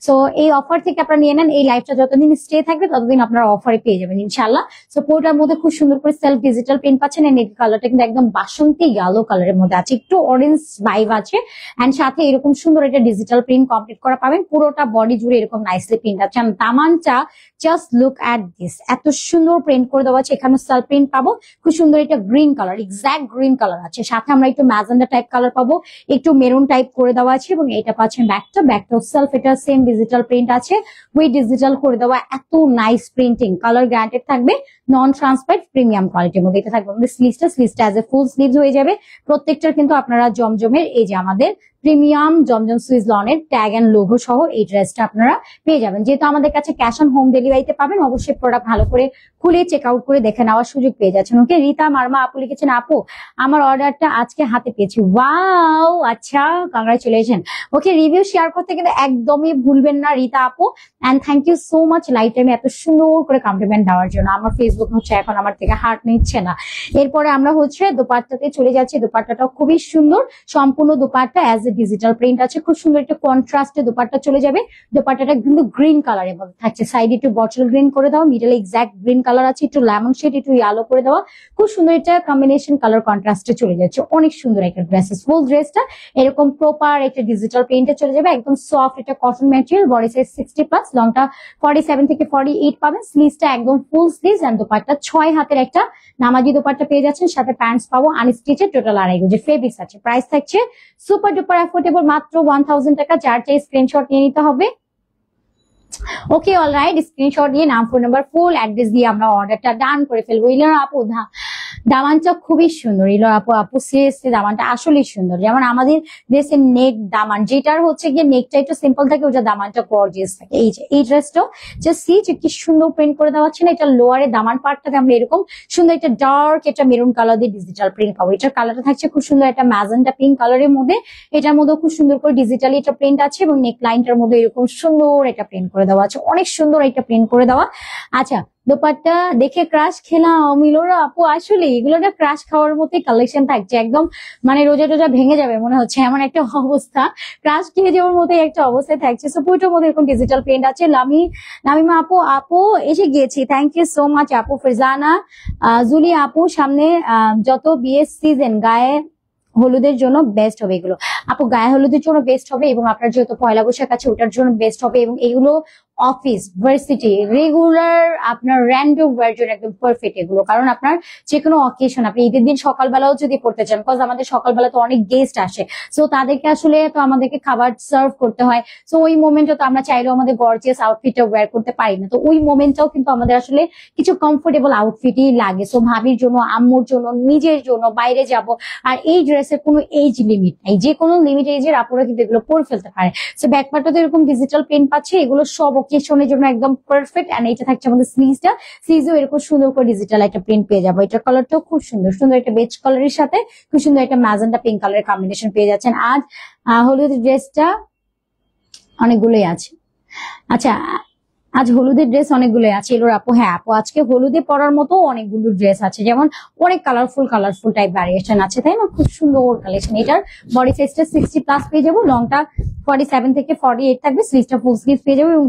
সো এই অফার থেকে আপনারা নিয়ে নেন, এই লাইফটা যতদিন স্টে থাকবে ততদিন আপনারা অফারে পেয়ে যাবেন ইনশাল্লাহ। সো পুরোটার মধ্যে খুব সুন্দর করে সেলফ ডিজিটাল প্রিন্ট পাচ্ছেন। এন্ড এই কালারটা কিন্তু একদম বাসন্তী ইয়েলো কালারের মধ্যে আছে, একটু অরেঞ্জ ভাইব আছে এন্ড সাথে এরকম সুন্দর একটা ডিজিটাল প্রিন্ট কমপ্লিট করা পাবেন। পুরোটা বডি জুড়ে এরকম নাইসলি প্রিন্ট আছে। দামানটা জাস্ট লুক এট দিস, এত সুন্দর প্রিন্ট করে দেওয়া আছে। এখানে সেলফ প্রিন্ট পাবো, খুব সুন্দর একটা green colour, exact green colour আছে। সাথে আমরা একটু ম্যাজেন্ডা টাইপ কালার পাবো, একটু মেরুন টাইপ করে দেওয়া আছে এবং এটা পাচ্ছেন ব্যাকটা সেলফ, এটা সেম ডিজিটাল প্রিন্ট আছে উইথ ডিজিটাল করে দেওয়া। এত নাইস প্রিন্টিং, কালার গ্যারান্টেড থাকবে, নন ট্রান্সপারেন্ট প্রিমিয়াম কোয়ালিটির মধ্যে। এটা থাকবে আমাদের স্লিভসটা অ্যাজ এ ফুল স্লিভস হয়ে যাবে। প্রত্যেকটার কিন্তু আপনারা জমজমের এই যে আমাদের প্রিমিয়াম জমজম সুইস লনের ট্যাগ এন্ড লোগো সহ এই ড্রেসটা আপনারা পেয়ে যাবেন। যেহেতু আমাদের কাছে ক্যাশ অন হোম ডেলিভারিতে পাবেন, অবশ্যই প্রোডাক্ট ভালো করে খুলে চেক আউট করে দেখে নেওয়ার সুযোগ পেয়ে যাচ্ছেন। ওকে, রীতা মার্মা আপু লিখেছেন, আপু আমার অর্ডারটা আজকে হাতে পেয়েছি। ওয়াও, আচ্ছা, কংগ্রাচুলেশন। ওকে, রিভিউ শেয়ার করতে কিন্তু একদমই ভুলবেন না রীতা আপু। And thank you so much live টাইমে এত সুন্দর করে কমপ্লিমেন্ট দেওয়ার জন্য। আমার ফেসবুক হচ্ছে এখন আমার থেকে হার্ট নিচ্ছে না। এরপরে আমরা হচ্ছে দোপাট্টাতে চলে যাচ্ছি। দোপাট্টাটাও খুবই সুন্দর, সম্পূর্ণ dupatta as a digital print আছে, খুব সুন্দর একটা কন্ট্রাস্টে দোপাট্টা চলে যাবে। দোপাট্টাটা কিন্তু গ্রিন কালারের মধ্যে থাকছে, সাইডে একটু বটল গ্রিন করে দেওয়া, মিডলে এক্সাক্ট গ্রিন কালার আছে, একটু লেমন শেড, একটু ইয়েলো করে দেওয়া। খুব সুন্দর একটা কম্বিনেশন কালার কন্ট্রাস্টে চলে যাচ্ছে, অনেক সুন্দর একটা ড্রেস। ফুল ড্রেসটা এরকম প্রপার একটা ডিজিটাল প্রিন্টে চলে যাবে, একদম সফট একটা কটন ম্যাটেরিয়াল, বডি সাইজ 60+, লংটা 47 থেকে 48 পাবেন। স্লিভসটা একদম ফুল স্লিভস এন্ড দোপাট্টা 6 হাতের একটা নামাজি দোপাট্টা পেয়ে যাচ্ছেন। সাথে প্যান্টস পাবো আনস্টিচেড, টোটাল 2.5 গজ ফেব্রিক্স আছে। প্রাইস থাকছে সুপার ডুপার অ্যাফোর্ডেবল, মাত্র 1000 টাকা। যার চাই স্ক্রিনশট নিয়ে নিতে হবে। ওকে, অলরাইট, স্ক্রিনশট নিয়ে নাম, ফোন নাম্বার, ফুল অ্যাড্রেস দিয়ে আমরা অর্ডারটা ডান করে ফেলবো। ইলার আপু দামানটা খুবই সুন্দর। ইলার আপু সিরিয়াসলি দামানটা আসলেই সুন্দর। যেমন আমাদের ড্রেসের নেক দামান যেটার হচ্ছে গিয়ে নেকটা একটু সিম্পল থাকে, ওটা দামানটা গর্জিয়াস থাকে। এই যে এই ড্রেসটাও জাস্ট সি যে কি সুন্দর প্রিন্ট করে দেওয়া হচ্ছে না। এটা লোয়ারে দামান পার্টটাতে আমরা এরকম সুন্দর একটা ডার্ক একটা মেরুন কালার দিয়ে ডিজিটাল প্রিন্ট পাবো। এটার কালারটা থাকছে খুব সুন্দর একটা ম্যাজেন্টা পিঙ্ক কালারের মধ্যে। এটার মধ্যে খুব সুন্দর করে ডিজিটালি একটা প্রিন্ট আছে এবং নেক লাইনটার মধ্যে এরকম সুন্দর একটা প্রিন্ট করে দেওয়া আছে, অনেক সুন্দর একটা প্রিন্ট করে দেওয়া। আচ্ছা, দোপাট্টা দেখে ক্রাশ খেলাম মিলোরা আপু, আসলে এগুলো না ক্রাশ খাওয়ার মতোই কালেকশন থাকছে, একদম মানে রোজা টোজা ভেঙে যাবে মনে হচ্ছে এমন একটা অবস্থা, ক্রাশ খেয়ে যাওয়ার মতোই একটা অবস্থায় থাকছে। সো পুরোটার মধ্যে এরকম ডিজিটাল প্রিন্ট আছে। লামিমা আপু এসে গিয়েছি, থ্যাংক ইউ সো মাচ আপু। ফিরজানা, জুলি আপু, সামনে যত বিয়ের সিজন গায়ে হলুদের জন্য বেস্ট হবে এগুলো। আপু গায়ে হলুদের জন্য বেস্ট হবে এবং আপনার যেহেতু পয়লা বৈশাখ আছে ওটার জন্য বেস্ট হবে। এবং এগুলো অফিস, ভার্সিটি, রেগুলার আপনার র্যান্ডম ওয়্যার জন্য একদম পারফেক্ট এগুলো। কারণ আপনার যে কোনো অকেশন, আপনি ঈদের দিন সকালবেলাও যদি পড়তে চান, বিকজ আমাদের সকালবেলা তো অনেক গেস্ট আসে, সো তাদেরকে আসলে তো আমাদেরকে খাবার সার্ভ করতে হয়। সো ওই মোমেন্টে তো আমরা চাইলেও আমাদের গর্জিয়াস আউটফিটটা ওয়্যার করতে পারি না, তো ওই মোমেন্টটাও কিন্তু আমাদের আসলে কিছু কমফোর্টেবল আউটফিটই লাগে। সো ভাবির জন্য, আম্মুর জন্য, নিজের জন্য, বাইরে যাব। আর এই ড্রেসের কোনো এজ লিমিট নাই, যে কোনো লিমিট এজের আপুরা কিন্তু এগুলো পরে ফেলতে পারে। সো ব্যাকপার্টটা তো এরকম ডিজিটাল প্রিন্ট পাচ্ছে, এগুলো সব অকেশনের জন্য একদম পারফেক্ট। এন্ড এটা থাকছে আমাদের স্লিভসও এরকম সুন্দর করে ডিজিটাল একটা প্রিন্ট পেয়ে যাবো। এটা কালারটাও খুব সুন্দর, সুন্দর একটা বেজ কালারের সাথে খুব সুন্দর একটা ম্যাজেন্টা পিঙ্ক কালারের কম্বিনেশন পেয়ে যাচ্ছেন। আজ হলুদ ড্রেসটা অনেকগুলোই আছে। আচ্ছা, আজ হলুদের ড্রেস অনেকগুলো আছে এলোর আপু। হ্যাঁ আপু, আজকে হলুদে পরার মতো অনেকগুলো ড্রেস আছে, যেমন অনেক কালারফুল টাইপ ভ্যারিয়েশন আছে, তাই না? খুব সুন্দর কালেকশন। এটার বডি সাইজটা 60+ পেয়ে যাবো, লংটা 47 থেকে 48 থাকবে, স্লিভসটা ফুল স্লিভ পেয়ে যাবো এবং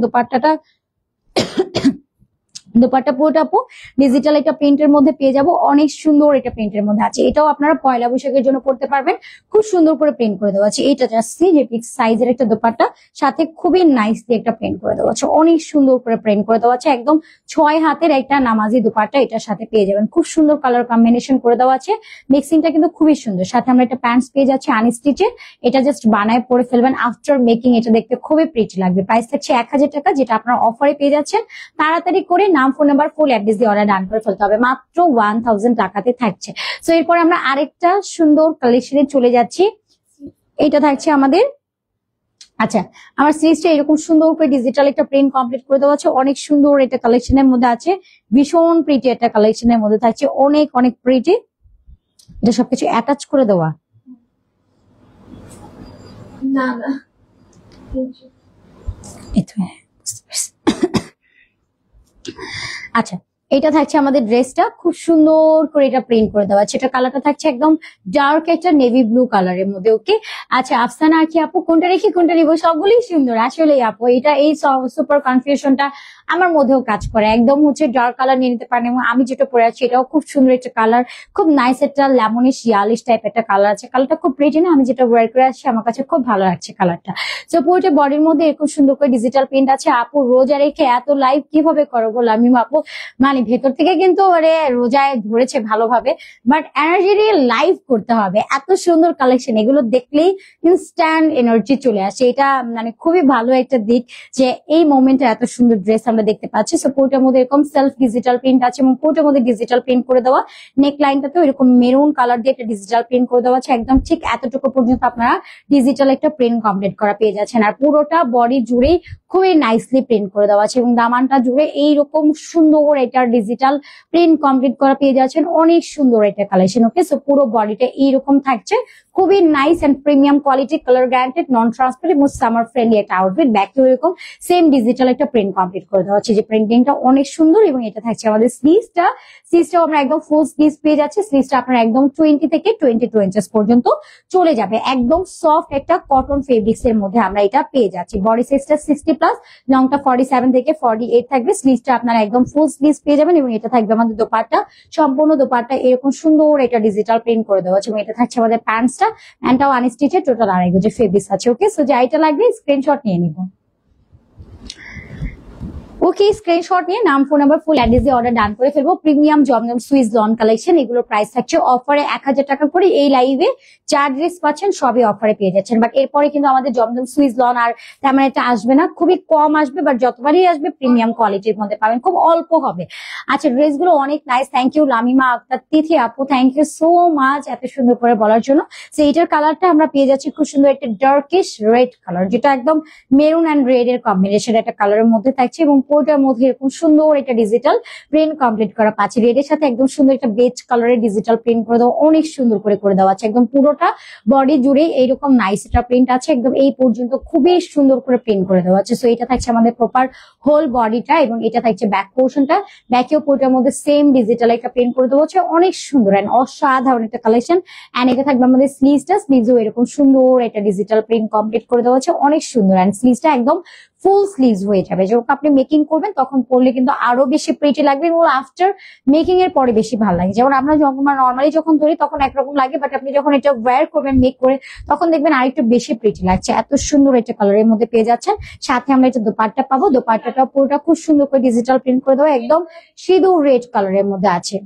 দোপাট্টা পুরোটা আপু ডিজিটাল একটা প্রিন্টের মধ্যে পেয়ে যাবো, অনেক সুন্দর এটা প্রিন্টের মধ্যে আছে। এটাও আপনারা পয়লা বৈশাখের জন্য পড়তে পারবেন, খুব সুন্দর করে প্রিন্ট করে দেওয়া আছে। এটা জাস্ট যে বিগ সাইজের একটা দোপাট্টা, সাথে খুবই নাইসলি একটা প্রিন্ট করে দেওয়া আছে, অনেক সুন্দর করে প্রিন্ট করে দেওয়া আছে। একদম 6 হাতের একটা নামাজি দোপাট্টা এটার সাথে পেয়ে যাবেন, খুব সুন্দর কালার কম্বিনেশন করে দেওয়া আছে। মিক্সিংটা কিন্তু খুবই সুন্দর। সাথে আমরা একটা প্যান্টস পেয়ে যাচ্ছি আনস্টিচের, এটা জাস্ট বানায় পরে ফেলবেন আফটার মেকিং, এটা দেখতে খুবই প্রিটি লাগবে। প্রাইস থাকছে 1000 টাকা, যেটা আপনার অফারে পেয়ে যাচ্ছেন। তাড়াতাড়ি করে নাম, ফোন নাম্বার, ফুল অ্যাড্রেস দিয়ে অর্ডার ডান করে ফেলতে হবে, মাত্র 1000 টাকাতে থাকছে। তো এরপর আমরা আরেকটা সুন্দর কালেকশনে চলে যাচ্ছি। এটা থাকছে আমাদের, আচ্ছা আমার সিরিজটা এরকম সুন্দর করে ডিজিটাল একটা প্রিন্ট কমপ্লিট করে দেওয়া আছে, অনেক সুন্দর এটা কালেকশনের মধ্যে আছে, ভীষণ প্রিটি একটা কালেকশনের মধ্যে থাকছে, অনেক অনেক প্রিটি। এটা সবকিছু অ্যাটাচ করে দেওয়া না না এই তো, হ্যাঁ, বুঝতে পারছি। আচ্ছা এটা থাকছে আমাদের ড্রেসটা, খুব সুন্দর করে এটা প্রিন্ট করে দেওয়া আছে। এটা কালারটা থাকছে একদম ডার্ক একটা নেভি ব্লু কালারের মধ্যে। ওকে আচ্ছা আফসানা আর কি আপু, কোনটা রেখে কোনটা নিবো? সবগুলোই সুন্দর আসলে আপু। এটা এই সুপার কনফিউশনটা আমার মধ্যেও কাজ করে, একদম হচ্ছে ডার্ক কালার নিয়ে নিতে পারেন, এবং আমি যেটা পরে আছি এটাও খুব সুন্দর একটা কালার, খুব নাইস একটা লেমনিশ ইয়ালিশ টাইপ একটা কালার আছে। কালারটা খুব প্রিটি না? আমি যেটা ওয়ার করে আসছি আমার কাছে খুব ভালো লাগছে কালারটা। তো পুরোটা বডির মধ্যে এরকম সুন্দর করে ডিজিটাল প্রিন্ট আছে। আপু রোজা রেখে এত লাইভ কিভাবে করো বলো? আমি আপু মানে ভেতর থেকে কিন্তু রোজায় ধরেছে ভালোভাবে, বাট এনার্জি দিয়ে লাইভ করতে হবে। এত সুন্দর কালেকশন, এগুলো দেখলেই ইনস্ট্যান্ট এনার্জি চলে আসে। এটা মানে খুবই ভালো একটা দিক যে এই মোমেন্টে এত সুন্দর ড্রেস আমরা দেখতে পাচ্ছি। সো পুরোটার মধ্যে এরকম সেলফ ডিজিটাল প্রিন্ট আছে এবং পুরোটার মধ্যে ডিজিটাল প্রিন্ট করে দেওয়া। নেক লাইনটাতেও এরকম মেরুন কালার দিয়ে একটা ডিজিটাল প্রিন্ট করে দেওয়া আছে, একদম ঠিক এতটুকু পর্যন্ত আপনারা ডিজিটাল একটা প্রিন্ট কমপ্লিট করা পেয়ে যাচ্ছেন। আর পুরোটা বডি জুড়েই খুবই নাইসলি প্রিন্ট করে দেওয়া আছে এবং দামানটা জুড়ে এইরকম সুন্দর এটা ডিজিটাল প্রিন্ট কমপ্লিট করা পেয়ে যাচ্ছেন, অনেক সুন্দর একটা কালেকশন। ওকে সো পুরো বডিটা এইরকম থাকছে, খুবই nice and premium quality, colour guaranteed, non transparent এবং সামার ফ্রেন্ডলি একটা আউটফিট। ব্যাকেও এরকম সেম ডিজিটাল একটা প্রিন্ট কমপ্লিট করে দেওয়া হচ্ছে, যে প্রিন্টিংটা অনেক সুন্দর। এবং এটা থাকছে আমাদের স্লিভসটাও আমরা একদম ফুল স্লিভস পেয়ে যাচ্ছে। স্লিভসটা আপনার একদম 20 থেকে 22 ইঞ্চেস পর্যন্ত চলে যাবে, একদম সফট একটা কটন ফেব্রিক্স এর মধ্যে আমরা এটা পেয়ে যাচ্ছি। বডি সাইজটা 60+, লংটা 47 থেকে 48 থাকবে। স্লিভসটা আপনারা একদম ফুল স্লিভস পেয়ে যাবেন এবং এটা থাকবে আমাদের দোপাট্টা, সম্পূর্ণ দোপাট্টা এরকম সুন্দর এটা ডিজিটাল প্রিন্ট করে দেওয়া আছে। এবং এটা থাকছে আমাদের প্যান্টসটা, প্যান্টটাও আনস্টিচেড, টোটাল 2.5 গজের ফেব্রিক্স আছে। ওকে সো যাইটা লাগবে স্ক্রিনশট নিয়ে নিব। ওকে স্ক্রিনশট নিয়ে নাম, ফোন নাম্বার, ফুল অ্যাড্রেস দিয়ে অর্ডার ডান করে ফেলবো। Premium Zamzam Swiss lawn collection, এগুলোর প্রাইস থাকছে অফারে 1000 টাকা করে। এই লাইভে 4 ড্রেস পাচ্ছেন, সবই অফারে পেয়ে যাচ্ছেন। বাট এরপরে কিন্তু আমাদের জমজম সুইস লন আর তেমন একটা আসবে না, খুবই কম আসবে, বাট যতবারই আসবে প্রিমিয়াম কোয়ালিটির মধ্যে পাবেন, খুব অল্প হবে। আচ্ছা ড্রেসগুলো অনেক nice, thank you Lamima Akter, Tithi আপু, থ্যাংক ইউ সো মাচ এত সুন্দর করে বলার জন্য। সো এইটার কালারটা আমরা পেয়ে যাচ্ছি খুব সুন্দর একটা ডার্কিশ রেড কালার, যেটা একদম মেরুন অ্যান্ড রেড এর কম্বিনেশন একটা কালারের মধ্যে থাকছে এবং পুরোটার মধ্যে এরকম সুন্দর একটা ডিজিটাল প্রিন্ট কমপ্লিট করা পাচ্ছি। রেডের সাথে একদম সুন্দর একটা বেজ কালারের ডিজিটাল প্রিন্ট করে দেওয়া, অনেক সুন্দর করে দেওয়া আছে। একদম পুরোটা বডি জুড়ে এইরকম নাইস একটা প্রিন্ট আছে, একদম এই পর্যন্ত খুবই সুন্দর করে প্রিন্ট করে দেওয়া আছে। সো এটা থাকছে আমাদের প্রপার হোল বডিটা এবং এটা থাকছে ব্যাক পোর্শনটা। ব্যাকেও পুরোটার মধ্যে সেম ডিজিটাল একটা প্রিন্ট করে দেওয়া আছে, অনেক সুন্দর এন্ড অসাধারণ একটা কালেকশন। এন্ড এটা থাকবে আমাদের স্লিভসও এরকম সুন্দর একটা ডিজিটাল প্রিন্ট কমপ্লিট করে দেওয়া আছে, অনেক সুন্দর। এন্ড স্লিভসটা একদম ফুল স্লিভস হয়ে যাবে, যখন আপনি মেকিং করবেন তখন পরলে কিন্তু আরো বেশি প্রিটি লাগবে এবং আফটার মেকিং এর পরে বেশি ভালো লাগে। যেমন আমরা যখন নর্মালি যখন ধরি তখন একরকম লাগে, বাট আপনি যখন এটা ওয়্যার করবেন মেক করে তখন দেখবেন আরেকটু বেশি প্রিটি লাগছে। এত সুন্দর একটা কালারের মধ্যে পেয়ে যাচ্ছেন। সাথে আমরা এটা দোপাট্টা পাবো, দোপাট্টাটা পুরোটা খুব সুন্দর করে ডিজিটাল প্রিন্ট করে দেওয়া, একদম সিঁদুর রেড কালারের মধ্যে আছে।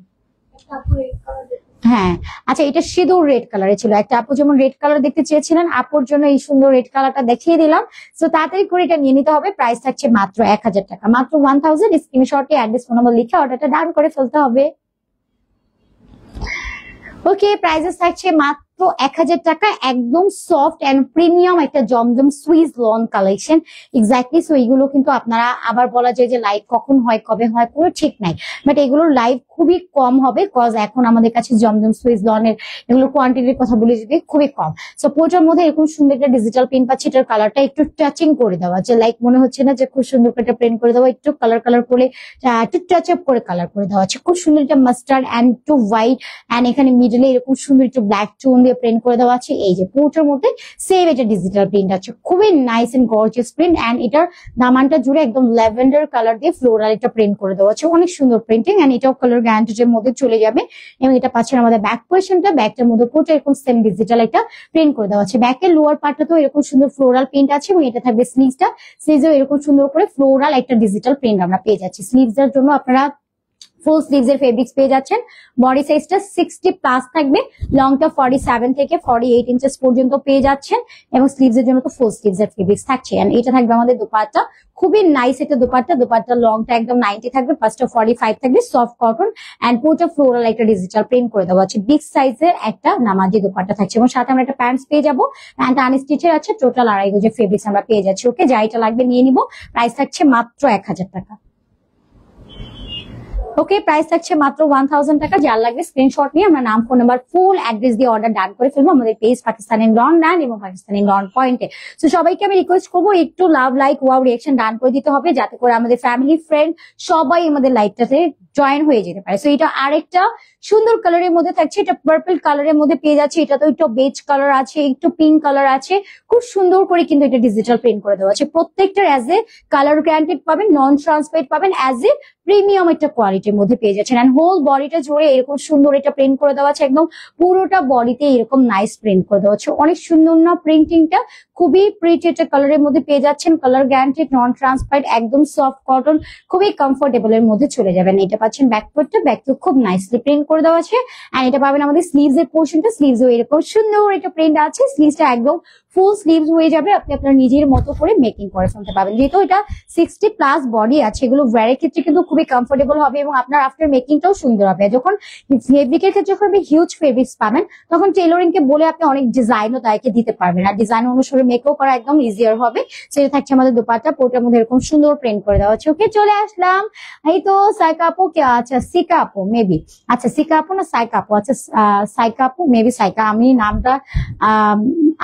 হ্যাঁ আচ্ছা এটা সিঁদুর রেড কালারে ছিল, একটা আপু যেমন রেড কালার দেখতে চেয়েছিলেন, আপুর জন্য এই সুন্দর রেড কালারটা দেখিয়ে দিলাম। তো তাড়াতাড়ি করে এটা নিয়ে নিতে হবে। প্রাইস থাকছে মাত্র 1000 টাকা, মাত্র 1000। স্ক্রিনশটে অ্যাড্রেস, ফোন নাম্বার লিখে অর্ডারটা ডান করে ফেলতে হবে। ওকে প্রাইসেস থাকছে মাত্র মাত্র 1000 টাকা, একদম সফট এন্ড প্রিমিয়াম একটা Zamzam Swiss lawn collection. Exactly, so এগুলো কিন্তু আপনারা আবার বলা যায় যে লাইভ কখন হয় কবে হয় কোনো ঠিক নাই, বাট এগুলোর লাইভ খুবই কম হবে, কজ এখন আমাদের কাছে জমজম সুইস লনের এগুলো কোয়ান্টিটির কথা বলে যদি খুবই কম। সো পুরোটার মধ্যে এরকম সুন্দর একটা ডিজিটাল প্রিন্ট পাচ্ছি, এটার কালারটা একটু টাচিং করে দেওয়া, যে লাইক মনে হচ্ছে না যে খুব সুন্দর একটা প্রিন্ট করে দেওয়া, একটু কালার করে একটু টাচ আপ করে কালার করে দেওয়া আছে। খুব সুন্দর একটা মাস্টার্ড এন্ড একটু হোয়াইট এন্ড এখানে মিডলে এরকম সুন্দর একটু ব্ল্যাক টোন দিয়ে প্রিন্ট করে দেওয়া আছে। এই যে পুরোটার মধ্যে সেম এটা ডিজিটাল প্রিন্ট আছে, খুবই nice and gorgeous print, and এটার দামানটা জুড়ে একদম ল্যাভেন্ডার কালার দিয়ে ফ্লোরাল একটা প্রিন্ট করে দেওয়া আছে, অনেক সুন্দর প্রিন্টিং, এন্ড এটাও কালার গ্যারান্টির মধ্যে চলে যাবে। এবং এটা পাচ্ছেন আমাদের ব্যাক পোর্শনটা, ব্যাকটার মধ্যে পুরো এরকম সেম ডিজিটাল একটা প্রিন্ট করে দেওয়া আছে। ব্যাকের লোয়ার পার্টটা তো এরকম সুন্দর ফ্লোরাল প্রিন্ট আছে, এবং এটা থাকবে স্লিভসটা, স্লিভসেও এরকম সুন্দর করে ফ্লোরাল একটা ডিজিটাল প্রিন্ট আমরা পেয়ে যাচ্ছি। স্লিভসের জন্য আপনারা ফুল স্লিভস এর ফেব্রিক্স পেয়ে যাচ্ছেন। বডি সাইজটা 60 প্লাস থাকবে, লংটা 47 থেকে 48 ইঞ্চেস পর্যন্ত পেয়ে যাচ্ছেন, এবং স্লিভস এর জন্য তো ফুল স্লিভস এর ফেব্রিক্স থাকছে। এন্ড এটা থাকবে আমাদের দোপাট্টা, খুবই নাইস একটা দোপাট্টা লংটা একদম 90 থাকবে, ফার্স্টটা 45 থাকবে, সফট কটন এন্ড পুরোটা ফ্লোরাল একটা ডিজিটাল প্রিন্ট করে দেওয়া আছে। বিগ সাইজের একটা নামাজি দোপাট্টা থাকছে, এবং সাথে আমরা একটা প্যান্টস পেয়ে যাবো, প্যান্ট আনস্টিচের আছে, টোটাল 2.5 গজের ফেব্রিক্স আমরা পেয়ে যাচ্ছি। ওকে, যা এটা লাগবে নিয়ে নিব। প্রাইস থাকছে মাত্র 1000 টাকা। ওকে, প্রাইস থাকছে মাত্র 1000 টাকা। যার লাগবে স্ক্রিনশট নিয়ে আমরা নাম, ফোন নাম্বার, ফুল অ্যাড্রেস দিয়ে অর্ডার ডান করে ফেলবো আমাদের পেজ পাকিস্তানি লন ডান এবং পাকিস্তানি লন পয়েন্টে। তো সবাইকে আমি রিকোয়েস্ট করবো একটু লাভ, লাইক, ওয়াও, রিয়াকশন ডান করে দিতে হবে, যাতে করে আমাদের ফ্যামিলি ফ্রেন্ড সবাই আমাদের লাইভটাতে জয়েন হয়ে যেতে পারে। সো এটা আরেকটা সুন্দর কালারের মধ্যে থাকছে, এটা পার্পল কালারের মধ্যে পেয়ে যাচ্ছে, এটা তো একটু বেজ কালার আছে, একটু পিঙ্ক কালার আছে, খুব সুন্দর করে কিন্তু এটা ডিজিটাল প্রিন্ট করে দেওয়া আছে। প্রত্যেকটার অ্যাজ এ কালার গ্যারান্টেড পাবেন, নন ট্রান্সপারেন্ট পাবেন, অ্যাজ এ প্রিমিয়াম একটা কোয়ালিটির মধ্যে পেয়ে যাচ্ছেন। এন্ড হোল বডিটা জুড়ে এরকম সুন্দর এটা প্রিন্ট করে দেওয়া আছে, একদম পুরোটা বডিতে এরকম নাইস প্রিন্ট করে দেওয়া আছে, অনেক সুন্দর না প্রিন্টিংটা, খুবই প্রিটি একটা কালারের মধ্যে পেয়ে যাচ্ছেন। কালার গ্যারান্টেড, নন ট্রান্সপারেন্ট, একদম সফট কটন, খুবই কমফোর্টেবল এর মধ্যে চলে যাবেন। এটা পাচ্ছেন ব্যাকপার্টটা, ব্যাকটা খুব নাইসলি প্রিন্ট করে দেওয়া আছে। এন্ড এটা পাবেন আমাদের স্লিভস এর পোর্শনটা, স্লিভসও এরকম সুন্দর একটা প্রিন্ট আছে, স্লিভসটা একদম ফুল স্লিভস হয়ে যাবে, আপনি আপনার নিজের মতো করে মেকিং করে ফেলতে পারবেন। যেহেতু এটা 60 প্লাস বডি আছে, এগুলো ওয়্যারের ক্ষেত্রে কিন্তু খুবই কমফোর্টেবল হবে, এবং আপনার আফটার মেকিংটাও সুন্দর হবে। যখন ফেব্রিকের ক্ষেত্রে যখন আপনি হিউজ ফেব্রিক্স পাবেন, তখন টেইলরিং কে বলে আপনি অনেক ডিজাইনও তাইকে দিতে পারবেন, আর ডিজাইন অনুসারে মেকও করা একদম ইজিয়ার হবে। সেটা থাকছে আমাদের দোপাট্টা, পোটার মধ্যে এরকম সুন্দর প্রিন্ট করে দেওয়া আছে। ওকে, চলে আসলাম। এই তো সাইকা আপু, কে আচ্ছা সিকা আপু মেবি, আচ্ছা সিকা আপু না সাইকা আপু, আচ্ছা সাইকা আপু মেবি, সাইকা, আমি নামটা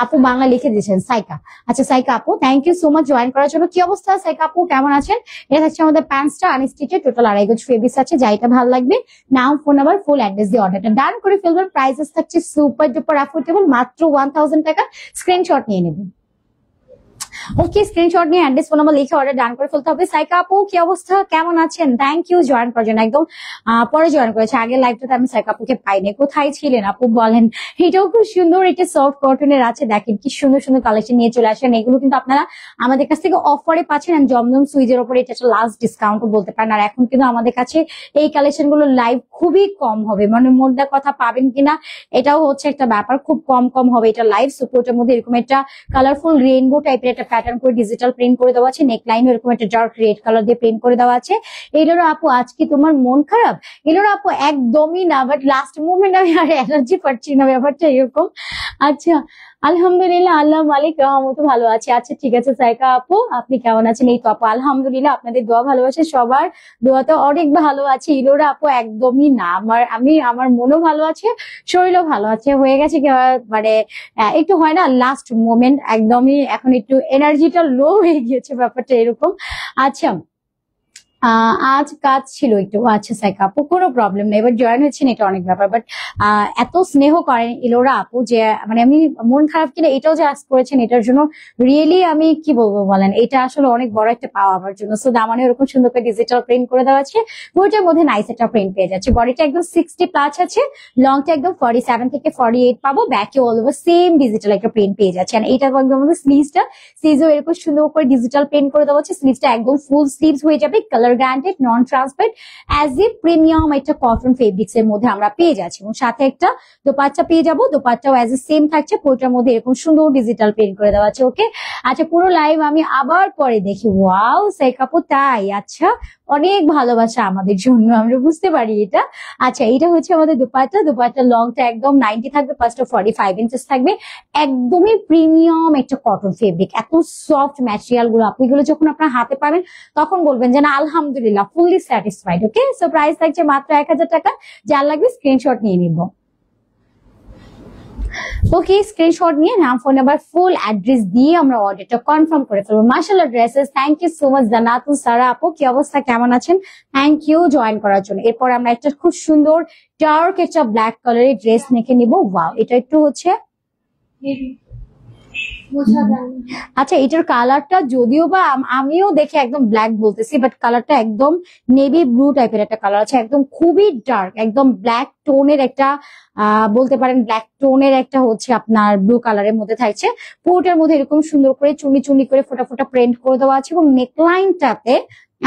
আপু বাংলা লিখে দিয়েছেন সাইকা। আচ্ছা সাইকা আপু, thank you so much join করার জন্য। কি অবস্থা সাইকা আপু, কেমন আছেন? এটা হচ্ছে আমাদের প্যান্টসটা আনস্টিচেড, টোটাল 2.5 গজ ফেব্রিক্স আছে, যা এটা ভালো লাগবে নাম, ফোন নাম্বার, ফুল অ্যাড্রেস দিয়ে অর্ডারটা ডান করে ফেলবেন। প্রাইসেস থাকছে সুপার ডুপার অ্যাফোর্ডেবল, মাত্র 1000 টাকা। স্ক্রিনশট নিয়ে নেবেন। ওকে, স্ক্রিনশট নিয়ে অ্যাড্রেস, ফোন নাম্বার লিখে অর্ডার ডান করে ফেলতে হবে। সাইকা আপু, কি অবস্থা, কেমন আছেন? থ্যাংক ইউ জয়েন করার জন্য, একদম পরে জয়েন করেছে, আগের লাইভটাতে আমি সাইকা আপুকে পাইনি, কোথায় ছিলেন আপু বলেন। এটাও খুব সুন্দর, এটা সফট কটনের আছে, দেখেন কি সুন্দর সুন্দর কালেকশন নিয়ে চলে আসেন। এগুলো কিন্তু আপনারা আমাদের কাছ থেকে অফারে পাচ্ছেন, আর জমজম সুইজের উপরে এটা একটা লাস্ট ডিসকাউন্ট বলতে পারেন। আর এখন কিন্তু আমাদের কাছে এই কালেকশন গুলো লাইভ খুবই কম হবে, মানে মোদ্দা কথা পাবেন কিনা এটাও হচ্ছে একটা ব্যাপার, খুব কম হবে এটা লাইভ। সুপোর্টের মধ্যে এরকম একটা কালারফুল রেইনবো টাইপের একটা প্যাটার্ন করে ডিজিটাল প্রিন্ট করে দেওয়া আছে, নেকলাইন এরকম একটা ডার্ক রেড কালার দিয়ে প্রিন্ট করে দেওয়া আছে। এলোরা আপু, আজকে তোমার মন খারাপ? এলোরা আপু একদমই না, বাট লাস্ট মোমেন্ট আমি আর এনার্জি পাচ্ছি না, ব্যাপারটা এরকম। আচ্ছা, আলহামদুলিল্লাহ, আল্লাহ মালিক রহমত ভালো আছে। আচ্ছা ঠিক আছে সাইকা আপু, আপনি কেমন আছেন? এই তো আপু আলহামদুলিল্লাহ, আপনাদের দোয়া ভালোবাসে, সবার দোয়া তো অনেক ভালো আছে। ইলোরা আপু একদমই না, আমার মনও ভালো আছে, শরীরও ভালো আছে, হয়ে গেছে মানে একটু হয় না লাস্ট মোমেন্ট, একদমই এখন একটু এনার্জিটা লো হয়ে গিয়েছে, ব্যাপারটা এরকম। আচ্ছা, আজ কাজ ছিল একটু, আচ্ছা সাইকা আপু কোনো প্রবলেম নেই, এবার জয়েন হচ্ছেন এটা অনেক ব্যাপার, বাট এত স্নেহ করেন ইলোরা আপু যে মানে আমি মন খারাপ কিনা এটাও যে আজ করেছেন, এটার জন্য রিয়েলি আমি কি বলবো বলেন, এটা আসলে অনেক বড় একটা পাওয়া আমার জন্য। সো দামানে এরকম সুন্দর করে ডিজিটাল প্রিন্ট করে দেওয়া আছে, বইটার মধ্যে নাইস একটা প্রিন্ট পেয়ে যাচ্ছে। বডিটা একদম 60 প্লাস আছে, লংটা একদম 47 থেকে 48 পাবো, ব্যাকে অল ওভার সেম ডিজিটাল একটা প্রিন্ট পেয়ে যাচ্ছে। আর এইটা একদম আমাদের স্লিভসও এরকম সুন্দর করে ডিজিটাল প্রিন্ট করে দেওয়া আছে, স্লিভসটা একদম ফুল স্লিভস হয়ে যাবে, colour colour guaranteed, non transparent, as a premium একটা কটন ফেব্রিক্স এর মধ্যে আমরা পেয়ে যাচ্ছি এবং সাথে একটা দোপাট্টা পেয়ে যাবো। দোপাট্টাও অ্যাজ এ সেম থাকছে, পুরোটার মধ্যে এরকম সুন্দর ডিজিটাল প্রিন্ট করে দেওয়া আছে। ওকে, আচ্ছা পুরো লাইভ আমি আবার পরে দেখি। ওয়াও সাইক আপু, তাই? আচ্ছা, অনেক ভালোবাসা আমাদের জন্য, আমরা বুঝতে পারি এটা। আচ্ছা, এটা হচ্ছে আমাদের দোপাট্টা। দোপাট্টার লংটা একদম 90 থাকবে, পাঁচটা 45 ইঞ্চেস থাকবে, একদমই প্রিমিয়াম একটা কটন ফেব্রিক, এত সফট ম্যাটেরিয়াল গুলো। আপনি এগুলো যখন আপনার হাতে পাবেন তখন বলবেন যে না আলহামদুলিল্লাহ, ফুললি স্যাটিসফাইড। ওকে, সো প্রাইস থাকছে মাত্র 1000 টাকা। যার লাগবে স্ক্রিনশট নিয়ে নিব। ওকে, স্ক্রিনশট নিয়ে নাম, ফোন নাম্বার, ফুল অ্যাড্রেস দিয়ে আমরা অর্ডারটা কনফার্ম করে ফেলবো। মাশাআল্লাহ dresses, thank you so much Jannatul Sara আপু, কি অবস্থা, কেমন আছেন? থ্যাংক ইউ জয়েন করার জন্য। এরপর আমরা একটা খুব সুন্দর ডার্ক একটা ব্ল্যাক কালারের ড্রেস মেখে নিব। ওয়াও, এটা একটু হচ্ছে, আচ্ছা এটার কালারটা যদিও বা আমিও দেখে একদম ব্ল্যাক বলতেছি, বাট কালারটা একদম নেভি ব্লু টাইপের একটা কালার আছে, একদম খুবই ডার্ক, একদম ব্ল্যাক টোনের একটা বলতে পারেন ব্ল্যাক টোনের একটা হচ্ছে আপনার ব্লু কালারের মধ্যে থাকছে। পুরোটার মধ্যে এরকম সুন্দর করে চুনি চুনি করে ফোটা ফোটা প্রিন্ট করে দেওয়া আছে এবং নেকলাইনটাতে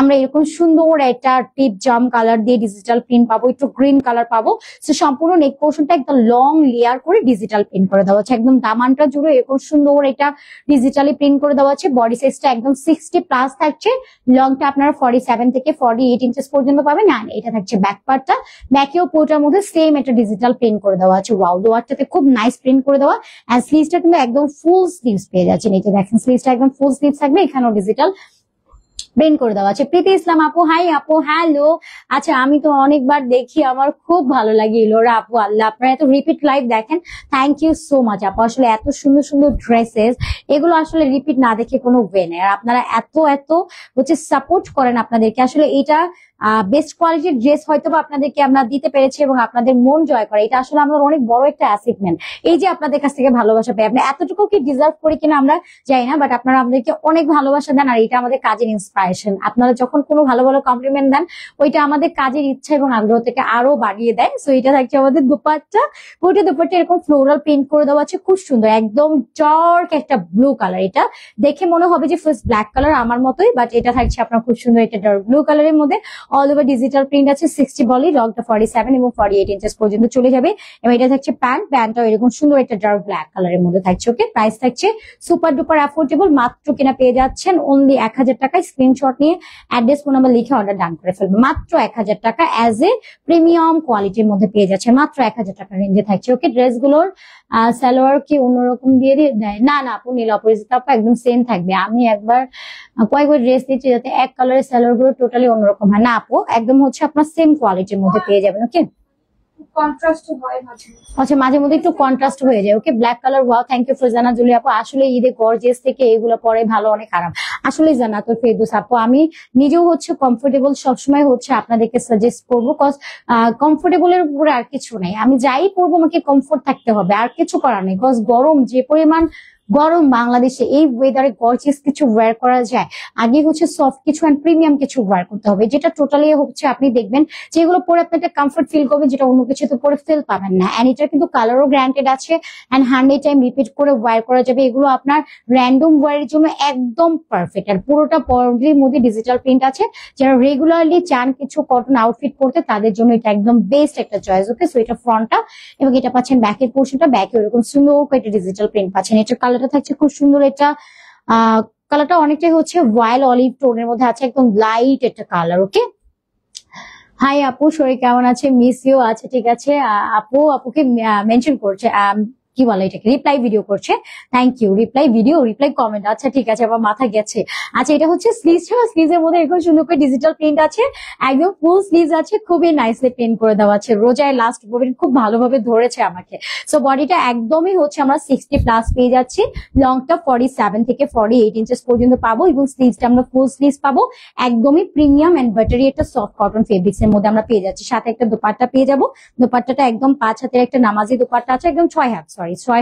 আমরা এরকম সুন্দর একটা টিপ জাম কালার দিয়ে ডিজিটাল প্রিন্ট পাবো, একটু গ্রিন কালার পাবো। তো সম্পূর্ণ নেক পোর্শনটা একদম লং লেয়ার করে ডিজিটাল প্রিন্ট করে দেওয়া আছে, একদম দামানটা জুড়ে এরকম সুন্দর এটা ডিজিটালি প্রিন্ট করে দেওয়া আছে। বডি সাইজটা একদম 60 প্লাস থাকছে, লংটা আপনারা 47 থেকে 48 ইঞ্চেস পর্যন্ত পাবেন। আর এটা থাকছে ব্যাক পার্টটা, ব্যাকেও পুরোটার মধ্যে সেম একটা ডিজিটাল প্রিন্ট করে দেওয়া আছে। ওয়াও, লোয়ারটাতে খুব নাইস প্রিন্ট করে দেওয়া। আর স্লিভসটা কিন্তু একদম ফুল স্লিভস পেয়ে যাচ্ছেন। এই যে দেখেন স্লিভসটা একদম ফুল স্লিভস থাকবে, এখানেও ডিজিটাল প্রিন্ট করে দেওয়া আছে। প্রীতি ইসলাম আপু, হাই আপু, হ্যালো। আচ্ছা, আমি তো অনেকবার দেখি, আমার খুব ভালো লাগে ইলোরা আপু, আল্লাহ আপনারা এত রিপিট লাইভ দেখেন, থ্যাংক ইউ সো মাচ আপু। আসলে এত সুন্দর সুন্দর ড্রেসেস, এগুলো আসলে রিপিট না দেখে কোনো ওয়ে নেই। আর আপনারা এত এত হচ্ছে সাপোর্ট করেন, আপনাদেরকে আসলে এটা বেস্ট কোয়ালিটির ড্রেস হয়তো বা আপনাদেরকে আমরা দিতে পেরেছি এবং আপনাদের মন জয় করে, এটা আসলে আমাদের অনেক বড় একটা অ্যাচিভমেন্ট। এই যে আপনাদের কাছ থেকে ভালোবাসা পাই, আপনি এতটুকু কি ডিজার্ভ করি কিনা আমরা জানি না, বাট আপনারা আমাদেরকে অনেক ভালোবাসা দেন, আর এটা আমাদের কাজের ইন্সপিরেশন। আপনারা যখন কোনো ভালো ভালো কমপ্লিমেন্ট দেন, ওইটা আমাদের কাজের ইচ্ছা এবং আগ্রহ থেকে আরো বাড়িয়ে দেয়। সো এটা থাকছে আমাদের দুপাট্টা, পুরো দুপাট্টা এরকম ফ্লোরাল প্রিন্ট করে দেওয়া আছে, খুব সুন্দর, একদম ডার্ক একটা ব্লু কালার। এটা দেখে মনে হবে যে ফার্স্ট ব্ল্যাক কালার আমার মতোই, বাট এটা থাকছে আপনার খুব সুন্দর একটা ডার্ক ব্লু কালারের মধ্যে। অল ওভার ডিজিটাল প্রিন্ট আছে, 60 বলি, লংটা 47 এবং 48 ইঞ্চেস পর্যন্ত চলে যাবে। এবং এটা থাকছে প্যান্ট, প্যান্টটাও এরকম সুন্দর একটা ডার্ক ব্ল্যাক কালারের মধ্যে থাকছে। ওকে, প্রাইস থাকছে সুপার ডুপার অ্যাফোর্ডেবল, মাত্র কিনা পেয়ে যাচ্ছেন অনলি 1000 টাকায়। স্ক্রিনশট নিয়ে অ্যাড্রেস ফোন নাম্বার লিখে অর্ডার ডান করে ফেলবেন। মাত্র 1000 টাকা, অ্যাজ এ প্রিমিয়াম কোয়ালিটির মধ্যে পেয়ে যাচ্ছে, মাত্র 1000 টাকা রেঞ্জে থাকছে। ওকে, ড্রেসগুলোর সালোয়ার কি অন্যরকম দিয়ে দেয়? না না আপু, নীল অপরিচিত আপু, একদম সেম থাকবে। আমি একবার কয়েকবার ড্রেস দিচ্ছি যাতে এক কালারের সালোয়ার গুলো টোটালি অন্যরকম হয় না আপু, একদম হচ্ছে আপনার সেম কোয়ালিটির মধ্যে পেয়ে যাবেন। ওকে, কন্ট্রাস্ট হয় আচ্ছা, মাঝে মধ্যে একটু কন্ট্রাস্ট হয়ে যায়। Okay, black colour, wow, thank you Farzana Julie আপু। আসলে ঈদে গর্জিয়াস থেকে এগুলো পরে ভালো অনেক আরাম। আসলে জান্নাতুল ফেরদৌস আপু, আমি নিজেও হচ্ছে কমফোর্টেবল সবসময় হচ্ছে আপনাদেরকে সাজেস্ট করবো, কজ কমফোর্টেবলের উপরে আর কিছু নেই। আমি যাই পরবো আমাকে কমফোর্ট থাকতে হবে, আর কিছু করার নেই। কজ গরম যে পরিমাণ গরম বাংলাদেশে, এই ওয়েদারে গর্জিয়াস কিছু ওয়্যার করা যায়, আগে হচ্ছে সফট কিছু এন্ড প্রিমিয়াম কিছু ওয়্যার করতে হবে, যেটা টোটালি হচ্ছে আপনি দেখবেন যেগুলো পরে আপনি একটা কমফোর্ট ফিল করবেন, যেটা অন্য কিছু তো পরে ফিল পাবেন না। এন্ড এটার কিন্তু কালারও গ্যারান্টেড আছে এন্ড 100 টাইম রিপিট করে ওয়্যার করা যাবে। এগুলো আপনার র্যান্ডম ওয়্যারের জন্য একদম পারফেক্ট। আর পুরোটা বডির মধ্যে ডিজিটাল প্রিন্ট আছে, যারা রেগুলারলি চান কিছু কটন আউটফিট পরতে, তাদের জন্য এটা একদম বেস্ট একটা চয়েস। ওকে, সো এটা ফ্রন্টটা এবং এটা পাচ্ছেন ব্যাকের পোর্শনটা, ব্যাকে এরকম সুন্দর করে একটা ডিজিটাল প্রিন্ট পাচ্ছেন। এটার কালারটা থাকছে খুব সুন্দর, এটা কালারটা অনেকটাই হচ্ছে ওয়াইল অলিভ টোনের মধ্যে আছে, একদম লাইট একটা কালার। ওকে, হাই আপু, শরীর কেমন আছে? Miss you. আচ্ছা ঠিক আছে, আপুকে মেনশন করছে, কি বলে এটাকে, রিপ্লাই ভিডিও করছে। Thank you, reply video, reply comment. আচ্ছা ঠিক আছে, আবার মাথা গেছে। আচ্ছা, এটা হচ্ছে স্লিভসটা, স্লিভসের মধ্যে এরকম সুন্দর করে ডিজিটাল প্রিন্ট আছে, একদম ফুল স্লিভস আছে, খুবই নাইসলি প্রিন্ট করে দেওয়া আছে। রোজায় লাস্ট মুভমেন্ট খুব ভালোভাবে ধরেছে আমাকে। সো বডিটা একদমই হচ্ছে আমরা 60 প্লাস পেয়ে যাচ্ছি, লংটা 47 থেকে 48 ইঞ্চেস পর্যন্ত পাবো এবং স্লিভসটা আমরা ফুল স্লিভস পাবো, একদমই প্রিমিয়াম এন্ড বাটারি একটা সফট কটন ফেব্রিক্স এর মধ্যে আমরা পেয়ে যাচ্ছি। সাথে একটা দোপাট্টা পেয়ে যাবো, দোপাট্টাটা একদম 5 হাতের একটা নামাজি দোপাট্টা আছে, একদম 6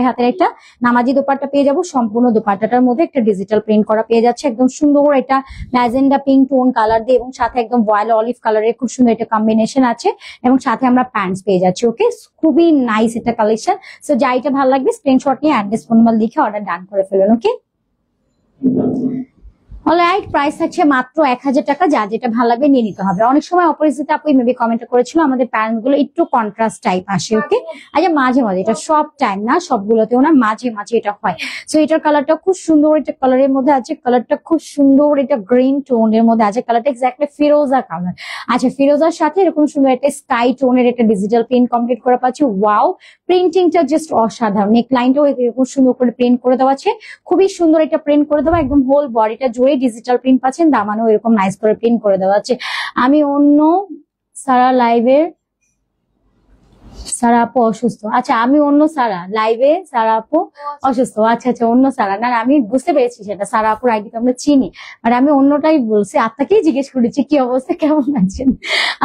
হাতের একটা নামাজি দোপাট্টা পেয়ে যাবো। সম্পূর্ণ দোপাট্টাটার মধ্যে একটা ডিজিটাল প্রিন্ট করা পেয়ে যাচ্ছে, একদম সুন্দর এটা ম্যাজেন্ডা পিঙ্ক টোন কালার দিয়ে এবং সাথে একদম ভয়েল অলিভ কালারের খুব সুন্দর একটা কম্বিনেশন আছে এবং সাথে আমরা প্যান্টস পেয়ে যাচ্ছি। ওকে, খুবই নাইস একটা কালেকশন। সো যা এটা ভালো লাগবে স্ক্রিনশট নিয়ে অ্যাড্রেস ফোন নাম্বার লিখে অর্ডার ডান করে ফেলুন। ওকে, অলরাইট, প্রাইস থাকছে মাত্র 1000 টাকা। যা যেটা ভালো লাগবে নিয়ে নিতে হবে। অনেক সময় অপরিচিত আপু মেবি কমেন্ট করেছিল আমাদের প্যান্ট গুলো একটু কন্ট্রাস্ট টাইপ আসে, ওকে? আচ্ছা, মাঝে মাঝে, এটা সব টাইম না, সবগুলোতেও না, মাঝে মাঝে এটা হয়। সো এটার কালারটা খুব সুন্দর, এটা কালারের মধ্যে আছে, কালারটা খুব সুন্দর, এটা গ্রিন টোনের মধ্যে আছে, কালারটা এক্স্যাক্টলি ফিরোজা কালার। আচ্ছা, ফিরোজার সাথে এরকম সুন্দর একটা স্কাই টোনের একটা ডিজিটাল প্রিন্ট কমপ্লিট করা পাচ্ছি। ওয়াও, প্রিন্টিংটা জাস্ট অসাধারণ। নেক লাইনটাও এরকম সুন্দর করে প্রিন্ট করে দেওয়া আছে, খুবই সুন্দর একটা প্রিন্ট করে দেওয়া, একদম হোল বডিটা জুড়ে ডিজিটাল প্রিন্ট পাচ্ছেন। দামানও এরকম নাইস করে প্রিন্ট করে দেওয়া আছে। আমি অন্য সারা লাইভের সারা আপু অসুস্থ। আচ্ছা, আমি অন্য সারা লাইভে সারা আপু অসুস্থ। আচ্ছা আচ্ছা, অন্য সারা না, আমি বুঝতে পেরেছি সেটা সারা আপুর আইডি তো আমরা চিনি, বাট আমি অন্যটাই বলছি। আপনাকেই জিজ্ঞেস করেছি কি অবস্থা, কেমন আছেন।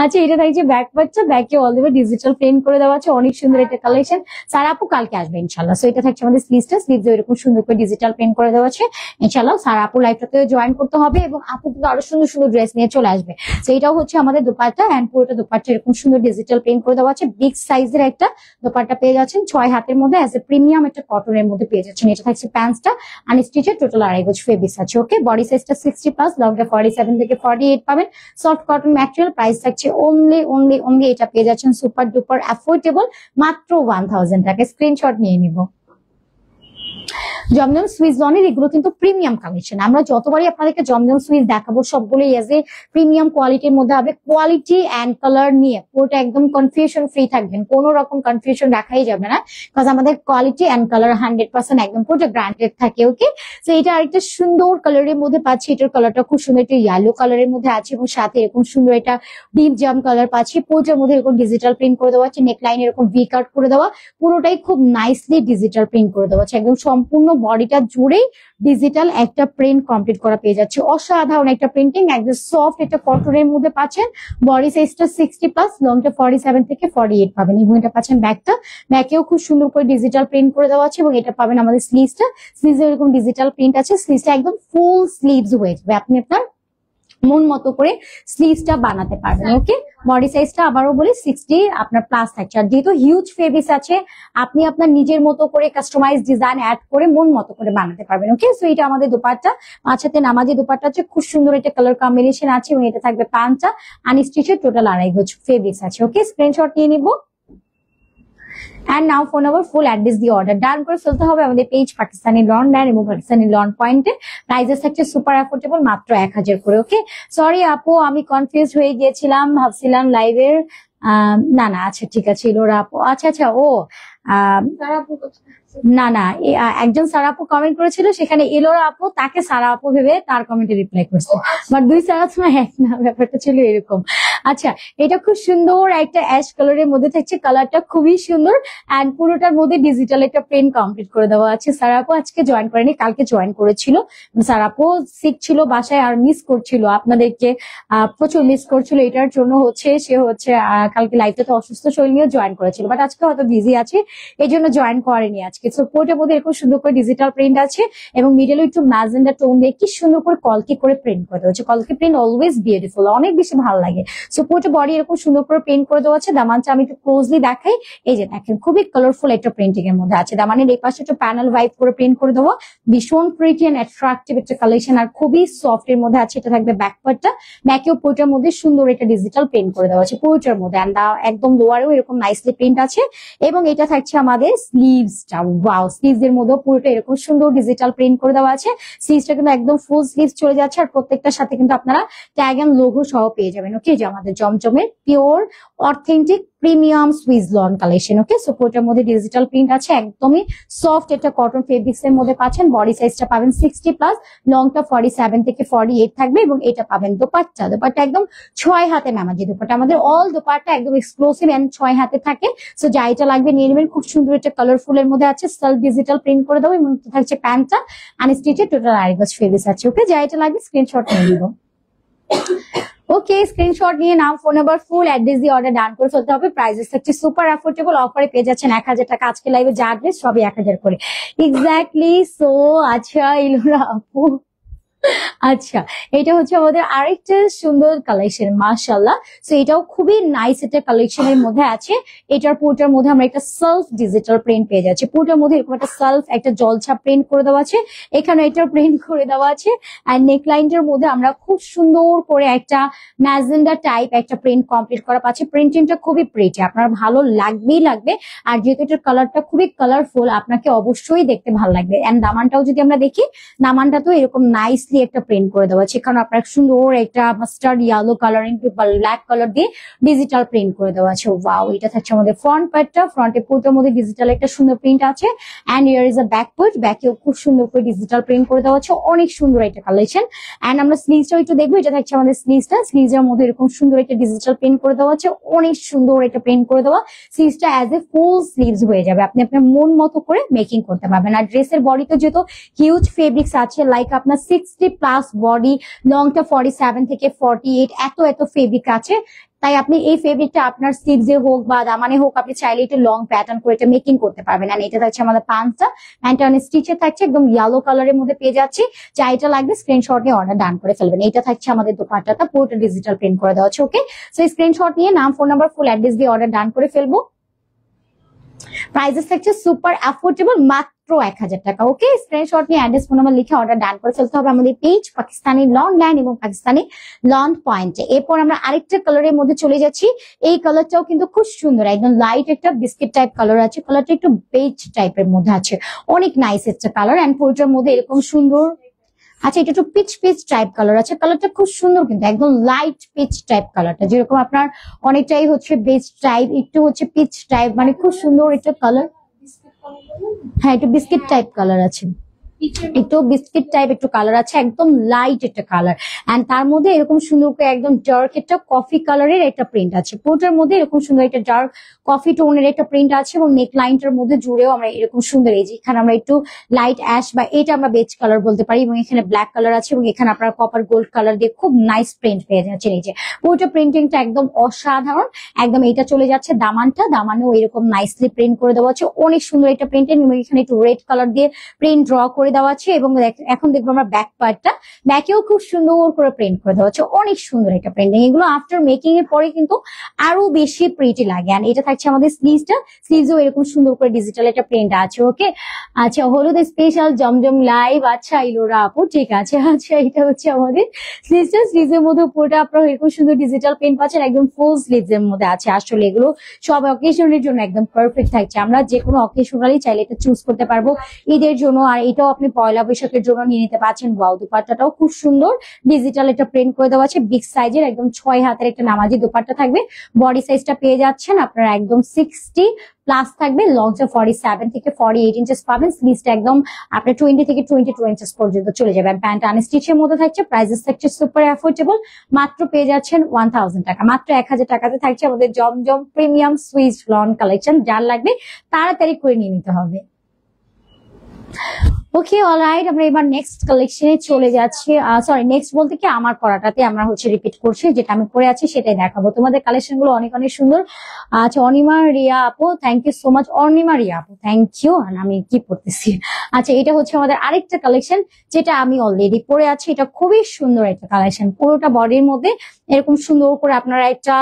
আচ্ছা, এটা থাকছে ব্যাক পার্টটা, ব্যাকে all the way digital print করে দেওয়া আছে, অনেক সুন্দর একটা কালেকশন। সারা আপু কালকে আসবে ইনশাল্লাহ। সো এটা থাকছে আমাদের স্লিভসটা, স্লিভস এরকম সুন্দর করে ডিজিটাল প্রিন্ট করে দেওয়া আছে। ইনশাল্লাহ সারা আপু লাইভটাতে জয়েন করতে হবে এবং আপু কিন্তু আরো সুন্দর সুন্দর ড্রেস নিয়ে চলে আসবে। তো এটাও হচ্ছে আমাদের দোপাট্টা, এন্ড পুরোটা দোপাট্টা এরকম সুন্দর ডিজিটাল প্রিন্ট করে দেওয়া আছে। বিগ সাইজের একটা দোপাট্টা পেয়ে যাচ্ছেন 6 হাতের মধ্যে, অ্যাজ এ প্রিমিয়াম একটা কটনের মধ্যে পেয়ে যাচ্ছেন। এটা থাকছে প্যান্টসটা আনস্টিচের, টোটাল 2.5 গজ ফেব্রিক্স আছে, ওকে? বডি সাইজটা 60+, লংটা 47 থেকে 48 পাবেন। সফট কটন ম্যাটেরিয়াল, প্রাইস থাকছে অনলি এটা পেয়ে যাচ্ছেন সুপার ডুপার অ্যাফোর্ডেবল, মাত্র 1000 টাকা। স্ক্রিনশট নিয়ে নিব। জমজম সুইস লনের এগুলো কিন্তু প্রিমিয়াম কালেকশন। আমরা যতবারই আপনাদেরকে জমজম সুইস দেখাবো সবগুলোই এজ এ প্রিমিয়াম কোয়ালিটির মধ্যে হবে। কোয়ালিটি এন্ড কালার নিয়ে পুরোটা একদম কনফিউশন ফ্রি থাকবেন, কোনো রকম কনফিউশন রাখাই যাবে না, বিকজ আমাদের কোয়ালিটি এন্ড কালার 100% একদম পুরোটা গ্রান্টেড থাকে, ওকে? তো এটা আরেকটা সুন্দর কালারের মধ্যে পাচ্ছি। এটার কালারটা খুব সুন্দর, একটা ইয়েলো কালারের মধ্যে আছে এবং সাথে এরকম সুন্দর একটা ডিপ জাম কালার পাচ্ছি। পুরোটার মধ্যে এরকম ডিজিটাল প্রিন্ট করে দেওয়া আছে, নেক লাইন এরকম ভি কাট করে দেওয়া, পুরোটাই খুব নাইসলি ডিজিটাল প্রিন্ট করে দেওয়া আছে। একদম সম্পূর্ণ বডিটা জুড়েই ডিজিটাল একটা প্রিন্ট কমপ্লিট করা পেয়ে যাচ্ছে। অসাধারণ একটা প্রিন্টিং, একদম সফট একটা কটনের মধ্যে পাচ্ছেন। বডি সাইজটা 60+, লংটা 47 থেকে 48 পাবেন। এবং এটা পাচ্ছেন ব্যাকটা, ব্যাকেও খুব সুন্দর করে ডিজিটাল প্রিন্ট করে দেওয়া আছে। এবং এটা পাবেন আমাদের স্লিভসটা, স্লিভস এরকম ডিজিটাল প্রিন্ট আছে। স্লিভসটা একদম ফুল স্লিভস হয়ে যাবে, আপনি আপনার মন মতো করে স্লিভসটা বানাতে পারবেন, ওকে? বডি সাইজটা আবারও বলি 60 আপনার প্লাস থাকছে। আর যেহেতু হিউজ ফেব্রিক্স আছে, আপনি আপনার নিজের মতো করে কাস্টমাইজ ডিজাইন অ্যাড করে মন মতো করে বানাতে পারবেন, ওকে? সো এটা আমাদের দোপাট্টা, সাথে নামাজি দোপাট্টা আছে, খুব সুন্দর একটা কালার কম্বিনেশন আছে। এবং এটা থাকবে পাঞ্চা আনস্টিচের, টোটাল 2.5 গজ ফেব্রিক্স আছে, ওকে? স্ক্রিনশট নিয়ে নিব। And now for our full address দিয়ে অর্ডার ডান করে ফেলতে হবে আমাদের পেজ পাকিস্তানি লন ল্যান্ড এবং পাকিস্তানি লন পয়েন্টে। প্রাইসেস থাকছে সুপার অ্যাফোর্ডেবল, মাত্র 1000 করে, ওকে? সরি আপু, আমি কনফিউজ হয়ে গিয়েছিলাম, ভাবছিলাম লাইভের না না, আচ্ছা ঠিক আছে, ইলোরা আপু, আচ্ছা আচ্ছা, ও না না, একজন সারা আপু কমেন্ট করেছিল, সেখানে এলোরা আপু তাকে সারা আপু ভেবে তার কমেন্টে রিপ্লাই করছে, বাট দুই সারা সময় এক না, ব্যাপারটা ছিল এরকম। আচ্ছা, এটা খুব সুন্দর একটা অ্যাশ কালারের মধ্যে থাকছে, কালারটা খুবই সুন্দর এন্ড পুরোটার মধ্যে ডিজিটাল একটা প্রিন্ট কমপ্লিট করে দেওয়া আছে। সারা আপু আজকে জয়েন করেনি, কালকে জয়েন করেছিল। সারা আপু সিক ছিল বাসায়, আর মিস করছিল আপনাদেরকে, প্রচুর মিস করছিল। এটার জন্য হচ্ছে সে হচ্ছে কালকে লাইভে তো অসুস্থ শরীর নিয়ে জয়েন করেছিল, বাট আজকে হয়তো বিজি আছে, এই জন্য জয়েন করেনি আজকে। সো পুরোটার মধ্যে এরকম সুন্দর করে ডিজিটাল প্রিন্ট আছে এবং মিডলে একটু ম্যাজেন্ডা টোন দিয়ে কি সুন্দর করে কলকি করে প্রিন্ট করে দেওয়া হচ্ছে। কলকি প্রিন্ট অলওয়েজ বিউটিফুল, অনেক বেশি ভালো লাগে। সো পুরোটা বডি এরকম সুন্দর করে প্রিন্ট করে দেওয়া আছে। দামানটা আমি একটু ক্লোজলি দেখাই, এই যে দেখেন খুবই কালারফুল একটা প্রিন্টিং এর মধ্যে আছে। দামানের এই পাশে একটু প্যানেল ওয়াইপ করে প্রিন্ট করে দেওয়া, ভীষণ প্রিটি এন্ড অ্যাট্রাকটিভ একটা কালেকশন, আর খুবই সফট এর মধ্যে আছে। এটা থাকবে ব্যাক পার্টটা, ব্যাকেও পুরোটার মধ্যে সুন্দর একটা ডিজিটাল প্রিন্ট করে দেওয়া আছে পুরোটার মধ্যে, এন্ড একদম লোয়ারেও এরকম নাইসলি প্রিন্ট আছে। এবং এটা থাকছে আমাদের স্লিভসটা, ওয়াও, স্লিভস এর মধ্যে পুরোটা এরকম সুন্দর ডিজিটাল প্রিন্ট করে দেওয়া আছে। স্লিভসটা কিন্তু একদম ফুল স্লিভস চলে যাচ্ছে, আর প্রত্যেকটার সাথে কিন্তু আপনারা ট্যাগ এন্ড লোগো সহ পেয়ে যাবেন, ওকে? যে আমাদের জমজমের pure authentic premium Swiss lawn collection, okay? So পুরোটার মধ্যে ডিজিটাল প্রিন্ট আছে, একদমই সফট একটা কটন ফেব্রিক্স এর মধ্যে পাচ্ছেন। বডি সাইজটা পাবেন 60+, লংটা 47 থেকে 48 থাকবে। এবং এটা পাবেন দোপাট্টা, দোপাট্টা একদম 6 হাতে নামাজি দোপাট্টা, আমাদের অল দোপাট্টা একদম এক্সক্লুসিভ এন্ড 6 হাতে থাকে। সো যা এটা লাগবে নিয়ে নেবেন। খুব সুন্দর একটা কালারফুল এর মধ্যে আছে, সেলফ ডিজিটাল প্রিন্ট করে দেবো। এবং থাকছে প্যান্টটা আনস্টিচের, টোটাল 2.5 গজ ফেব্রিক্স আছে, ওকে? যা এটা লাগবে স্ক্রিনশট নিয়ে নিব। ওকে, স্ক্রিনশট নিয়ে নাম, ফোন নাম্বার, ফুল অ্যাড্রেস দিয়ে অর্ডার ডান করে ফেলতে হবে। প্রাইসেস থাকছে সুপার অ্যাফোর্ডেবল, অফারে পেয়ে যাচ্ছেন 1000 টাকা। আজকে লাইভে যা অ্যাড্রেস সবই 1000 করে, এক্স্যাক্টলি। সো আচ্ছা ইলোরা আপু, আচ্ছা, এটা হচ্ছে আমাদের আরেকটা সুন্দর কালেকশন, মাশাআল্লাহ। সো এটাও খুবই নাইস একটা কালেকশনের মধ্যে আছে। এটার পুরোটার মধ্যে আমরা একটা সেলফ ডিজিটাল প্রিন্ট পেয়ে যাচ্ছি। পুরোটার মধ্যে এরকম একটা সেলফ একটা জলছাপ প্রিন্ট করে দেওয়া আছে, এখানে এটা প্রিন্ট করে দেওয়া আছে। আর নেকলাইনটার মধ্যে আমরা খুব সুন্দর করে একটা ম্যাজেন্ডা টাইপ একটা প্রিন্ট কমপ্লিট করা পাচ্ছি। প্রিন্টিংটা খুবই প্রিটি, আপনার ভালো লাগবেই লাগবে। আর যেহেতু এটার কালারটা খুবই কালারফুল, আপনাকে অবশ্যই দেখতে ভালো লাগবে। এন্ড দামানটাও যদি আমরা দেখি, দামানটা তো এরকম নাইসলি একটা প্রিন্ট করে দেওয়া আছে। এখানে আপনার সুন্দর একটা mustard yellow colour into black colour দিয়ে ডিজিটাল প্রিন্ট করে দেওয়া আছে। ওয়াও, এটা থাকছে আমাদের ফ্রন্ট পার্টটা। ফ্রন্টে পুরোটার মধ্যে ডিজিটাল একটা সুন্দর প্রিন্ট আছে। And here is a back part, ব্যাকেও খুব সুন্দর করে ডিজিটাল প্রিন্ট করে দেওয়া আছে। অনেক সুন্দর একটা কালেকশন। এন্ড আমরা স্লিভসটাও একটু দেখবো। এটা থাকছে আমাদের স্লিভসটা। স্লিভসের মধ্যে এরকম সুন্দর একটা ডিজিটাল প্রিন্ট করে দেওয়া আছে, অনেক সুন্দর একটা প্রিন্ট করে দেওয়া। স্লিভসটা অ্যাজ এ ফুল স্লিভস হয়ে যাবে, আপনি আপনার মন মতো করে মেকিং করতে পারবেন। আর ড্রেসের বডি তো যেহেতু হিউজ ফেব্রিক্স আছে, লাইক আপনার 60+ বডি, লংটা 47 থেকে 48, এত ফেব্রিক আছে। তাই আপনি এই ফেব্রিকটা আপনার স্লিভসে হোক বা দামানে হোক, আপনি চাইলে একটু লং প্যাটার্ন করে এটা মেকিং করতে পারবেন। আর এটা থাকছে আমাদের প্যান্টটা। প্যান্টটা অনেক স্টিচে থাকছে, একদম ইয়েলো কালারের মধ্যে পেয়ে যাচ্ছি। যা এটা লাগবে স্ক্রিনশট নিয়ে অর্ডার ডান করে ফেলবেন। এটা থাকছে আমাদের দোপাট্টাটা, পুরোটা ডিজিটাল প্রিন্ট করে দেওয়া আছে। ওকে, সো স্ক্রিনশট নিয়ে নাম, ফোন নাম্বার, ফুল অ্যাড্রেস দিয়ে অর্ডার ডান করে ফেলবো। প্রাইসেস থাকছে সুপার অ্যাফোর্ডেবল, মাত্র 1000 টাকা। ওকে, স্ক্রিনশট নিয়ে অ্যাড্রেস ফোন নাম্বার লিখে অর্ডার ডান করে ফেলতে হবে আমাদের পেজ পাকিস্তানি লন ল্যান্ড এবং পাকিস্তানি লন পয়েন্টে। এরপর আমরা আরেকটা কালারের মধ্যে চলে যাচ্ছি। এই কালারটাও কিন্তু খুব সুন্দর, একদম লাইট একটা বিস্কিট টাইপ কালার আছে। কালারটা একটু বেজ টাইপের মধ্যে আছে, অনেক নাইস একটা কালার। এন্ড পুরোটার মধ্যে এরকম সুন্দর, আচ্ছা এটা একটু পিচ পিচ টাইপ কালার আছে। কালারটা খুব সুন্দর, কিন্তু একদম লাইট পিচ টাইপ কালারটা, যেরকম আপনার অনেকটাই হচ্ছে বেজ টাইপ, একটু হচ্ছে পিচ টাইপ, মানে খুব সুন্দর একটা কালার। হ্যাঁ, একটু বিস্কিট টাইপ কালার আছে, একটু বিস্কিট টাইপ একটু কালার আছে, একদম লাইট একটা কালার। এন্ড তার মধ্যে এরকম সুন্দর করে একদম ডার্ক একটা কফি কালারের একটা প্রিন্ট আছে। পুরোটার মধ্যে এরকম সুন্দর একটা ডার্ক কফি টোনের একটা প্রিন্ট আছে এবং নেক লাইনটার মধ্যে জুড়েও আমরা এরকম সুন্দর, এই যে এখানে আমরা একটু লাইট অ্যাশ বা এটা আমরা বেজ কালার বলতে পারি, এবং এখানে ব্ল্যাক কালার আছে এবং এখানে আপনার কপার গোল্ড কালার দিয়ে খুব নাইস প্রিন্ট পেয়ে যাচ্ছে। এই যে পুরোটা প্রিন্টিংটা একদম অসাধারণ, একদম এটা চলে যাচ্ছে দামানটা। দামানেও এরকম নাইসলি প্রিন্ট করে দেওয়া আছে, অনেক সুন্দর একটা প্রিন্টিং। এবং এখানে একটু রেড কালার দিয়ে প্রিন্ট ড্র করে দেওয়া আছে। এবং এখন দেখবো আমরা ব্যাক পার্টটা, ব্যাকেও খুব সুন্দর করে প্রিন্ট করে দেওয়া আছে, অনেক সুন্দর একটা প্রিন্টিং। এগুলো আফটার মেকিং এর পরে কিন্তু আরো বেশি প্রিটি লাগে। আর এটা থাকছে আমাদের স্লিভসটা। স্লিভসও এরকম সুন্দর করে ডিজিটাল একটা প্রিন্ট আছে। ওকে, আচ্ছা হলুদ স্পেশাল জমজম লাইভ, আচ্ছা ইলোরা আপু, ঠিক আছে। আচ্ছা এটা হচ্ছে আমাদের স্লিভসটা। স্লিভসের মধ্যে পুরোটা আপনার এরকম সুন্দর ডিজিটাল প্রিন্ট পাচ্ছেন, একদম ফুল স্লিভস এর মধ্যে আছে। আসলে এগুলো সব অকেশনের জন্য একদম পারফেক্ট থাকছে। আমরা যে কোনো অকেশনালি চাইলে এটা চুজ করতে পারবো ঈদের জন্য। আর এটাও আপনি পয়লা বৈশাখের জন্য নিয়ে নিতে পারছেন। ওয়াও, দুপাট্টাটাও খুব সুন্দর ডিজিটাল একটা প্রিন্ট করে দেওয়া আছে। বিগ সাইজের একদম 6 হাতের একটা নামাজি দুপাট্টা থাকবে। বডি সাইজটা পেয়ে যাচ্ছেন আপনারা একদম 60+ থাকবে। লংটা 47 থেকে 48 ইঞ্চেস পাবেন। স্লিভসটা একদম আপনার 20 থেকে 22 ইঞ্চেস পর্যন্ত চলে যাবে। প্যান্ট আনস্টিচের মধ্যে থাকছে। প্রাইসেস থাকছে সুপার অ্যাফোর্ডেবল, মাত্র পেয়ে যাচ্ছেন 1000 টাকা। মাত্র 1000 টাকাতে থাকছে আমাদের জমজম প্রিমিয়াম সুইস লন কালেকশন। যার লাগবে তাড়াতাড়ি করে নিয়ে নিতে হবে। ওকে, অলরাইট, আমরা এবার নেক্সট কালেকশনে চলে যাচ্ছি। সরি, নেক্সট বলতে কি আমার পরাটাতে আমরা হচ্ছে রিপিট করছি, যেটা আমি পরে আছি সেটাই দেখাবো তোমাদের। কালেকশন গুলো অনেক অনেক সুন্দর। আচ্ছা অনিমা রিয়া আপু, thank you so much. Anima Riya আপু, থ্যাংক ইউ। আর আমি কি পড়তেছি, আচ্ছা এটা হচ্ছে আমাদের আরেকটা কালেকশন যেটা আমি অলরেডি পরে আছি। এটা খুবই সুন্দর একটা কালেকশন। পুরোটা বডির মধ্যে এরকম সুন্দর করে আপনারা একটা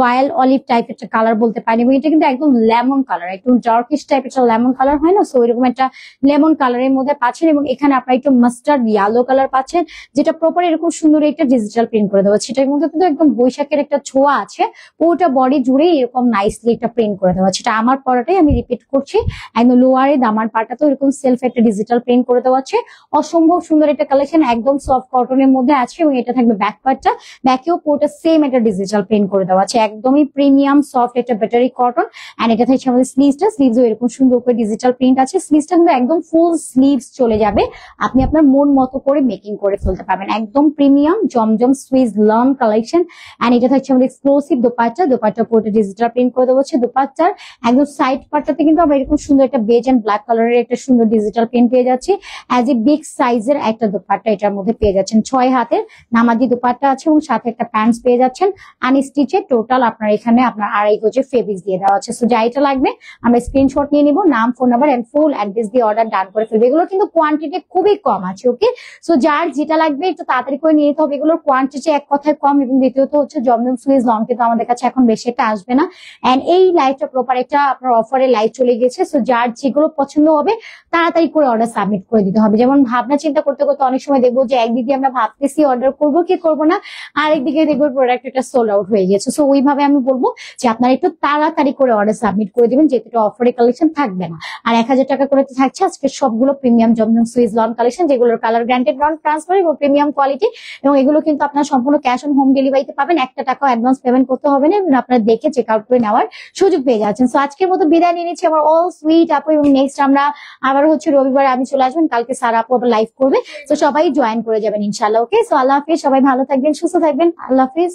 রয়্যাল অলিভ টাইপ একটা কালার বলতে পারেন। এবং এটা কিন্তু একদম লেমন কালার, একদম ডার্কিশ টাইপ একটা লেমন কালার হয় না, সো এরকম একটা লেমন কালারের মধ্যে পাচ্ছেন। এবং এখানে আপনারা একটু মাস্টার্ড ইয়েলো কালার পাচ্ছেন, যেটা প্রপার এরকম সুন্দর একটা ডিজিটাল প্রিন্ট করে দেওয়া। সেটার মধ্যে কিন্তু একদম বৈশাখের একটা ছোঁয়া আছে। পুরোটা বডি জুড়ে এরকম নাইসলি একটা প্রিন্ট করে দেওয়া। সেটা আমার পরাটাই আমি রিপিট করছি। একদম লোয়ারে দামার পাটা তো এরকম সেলফ একটা ডিজিটাল প্রিন্ট করে দেওয়া আছে। অসম্ভব সুন্দর একটা কালেকশন, একদম সফট কটনের মধ্যে আছে। এবং এটা থাকবে ব্যাক পার্টটা, ব্যাকেও পুরোটা সেম একটা ডিজিটাল প্রিন্ট করে দেওয়া আছে। একদমই প্রিমিয়াম সফট একটা ব্যাটারি কটন। এন্ড এটা থাকছে আমাদের স্লিভসটা। স্লিভসও এরকম সুন্দর করে ডিজিটাল প্রিন্ট আছে। স্লিভসটা কিন্তু একদম ফুল স্লিভস চলে যাবে, আপনি আপনার মন মতো করে মেকিং করে ফেলতে পারবেন। একদম premium Zamzam Swiss lawn collection. And এটা থাকছে আমাদের এক্সক্লুসিভ দোপাট্টা। দোপাট্টা পুরোটা ডিজিটাল প্রিন্ট করে দেওয়া হচ্ছে। দোপাট্টার একদম সাইড পার্টটাতে কিন্তু আমরা এরকম সুন্দর একটা বেজ এন্ড ব্ল্যাক কালারের একটা সুন্দর ডিজিটাল প্রিন্ট পেয়ে যাচ্ছি। অ্যাজ এ বিগ সাইজের একটা দোপাট্টা এটার মধ্যে পেয়ে যাচ্ছেন। 6 হাতের নামাজি দোপাট্টা আছে এবং সাথে একটা প্যান্টস পেয়ে যাচ্ছেন আনস্টিচে। টোটাল আপনার এখানে আপনার 2.5 গজের ফেব্রিক্স দিয়ে দেওয়া আছে। সো যা এটা লাগবে আমরা স্ক্রিনশট নিয়ে নিব, নাম, phone number and full address দিয়ে অর্ডার ডান করে ফেলবো। এগুলো কিন্তু কোয়ান্টিটি খুবই কম আছে, ওকে? সো যার যেটা লাগবে একটু তাড়াতাড়ি করে নিয়ে নিতে হবে। এগুলোর কোয়ান্টিটি এক কথায় কম, এবং দ্বিতীয়ত হচ্ছে জমজম সুইস লং কিন্তু আমাদের কাছে এখন বেশি একটা আসবে না। এন্ড এই লাইভটা প্রপার একটা আপনার অফারে লাইভ চলে গেছে। সো যার যেগুলো পছন্দ হবে তাড়াতাড়ি করে অর্ডার সাবমিট করে দিতে হবে। যেমন ভাবনা চিন্তা করতে করতে অনেক সময় দেখবো যে একদিকে আমরা ভাবতেছি অর্ডার করবো কি করবো না, আরেকদিকে দেখবো প্রোডাক্ট একটা সোল্ড আউট হয়ে গেছে। সো ওইভাবে আমি বলবো যে আপনারা একটু তাড়াতাড়ি করে অর্ডার সাবমিট করে দিবেন, যেহেতু এটা অফারে কালেকশন থাকবে না। আর 1000 টাকা করে থাকছে আজকে সবগুলো premium Zamzam Swiss lawn collection, যেগুলোর কালার গ্যারান্টেড, নন ট্রান্সফার এবং প্রিমিয়াম কোয়ালিটি। এবং এগুলো কিন্তু আপনার সম্পূর্ণ ক্যাশ অন হোম ডেলিভারিতে পাবেন, 1 টাকা অ্যাডভান্স পেমেন্ট করতে হবে না, এবং আপনারা দেখে চেক আউট করে নেওয়ার সুযোগ পেয়ে যাচ্ছেন। সো আজকের মতো বিদায় নিয়ে নিচ্ছি আমার অল সুইট আপু, এবং নেক্সট আমরা আবার হচ্ছে রবিবার আমি চলে আসবেন, কালকে সারা আপু আবার লাইভ করবে। তো সবাই জয়েন করে যাবেন ইনশাল্লাহ, ওকে? সো আল্লাহ হাফিজ, সবাই ভালো থাকবেন, সুস্থ থাকবেন, আল্লাহ হাফিজ।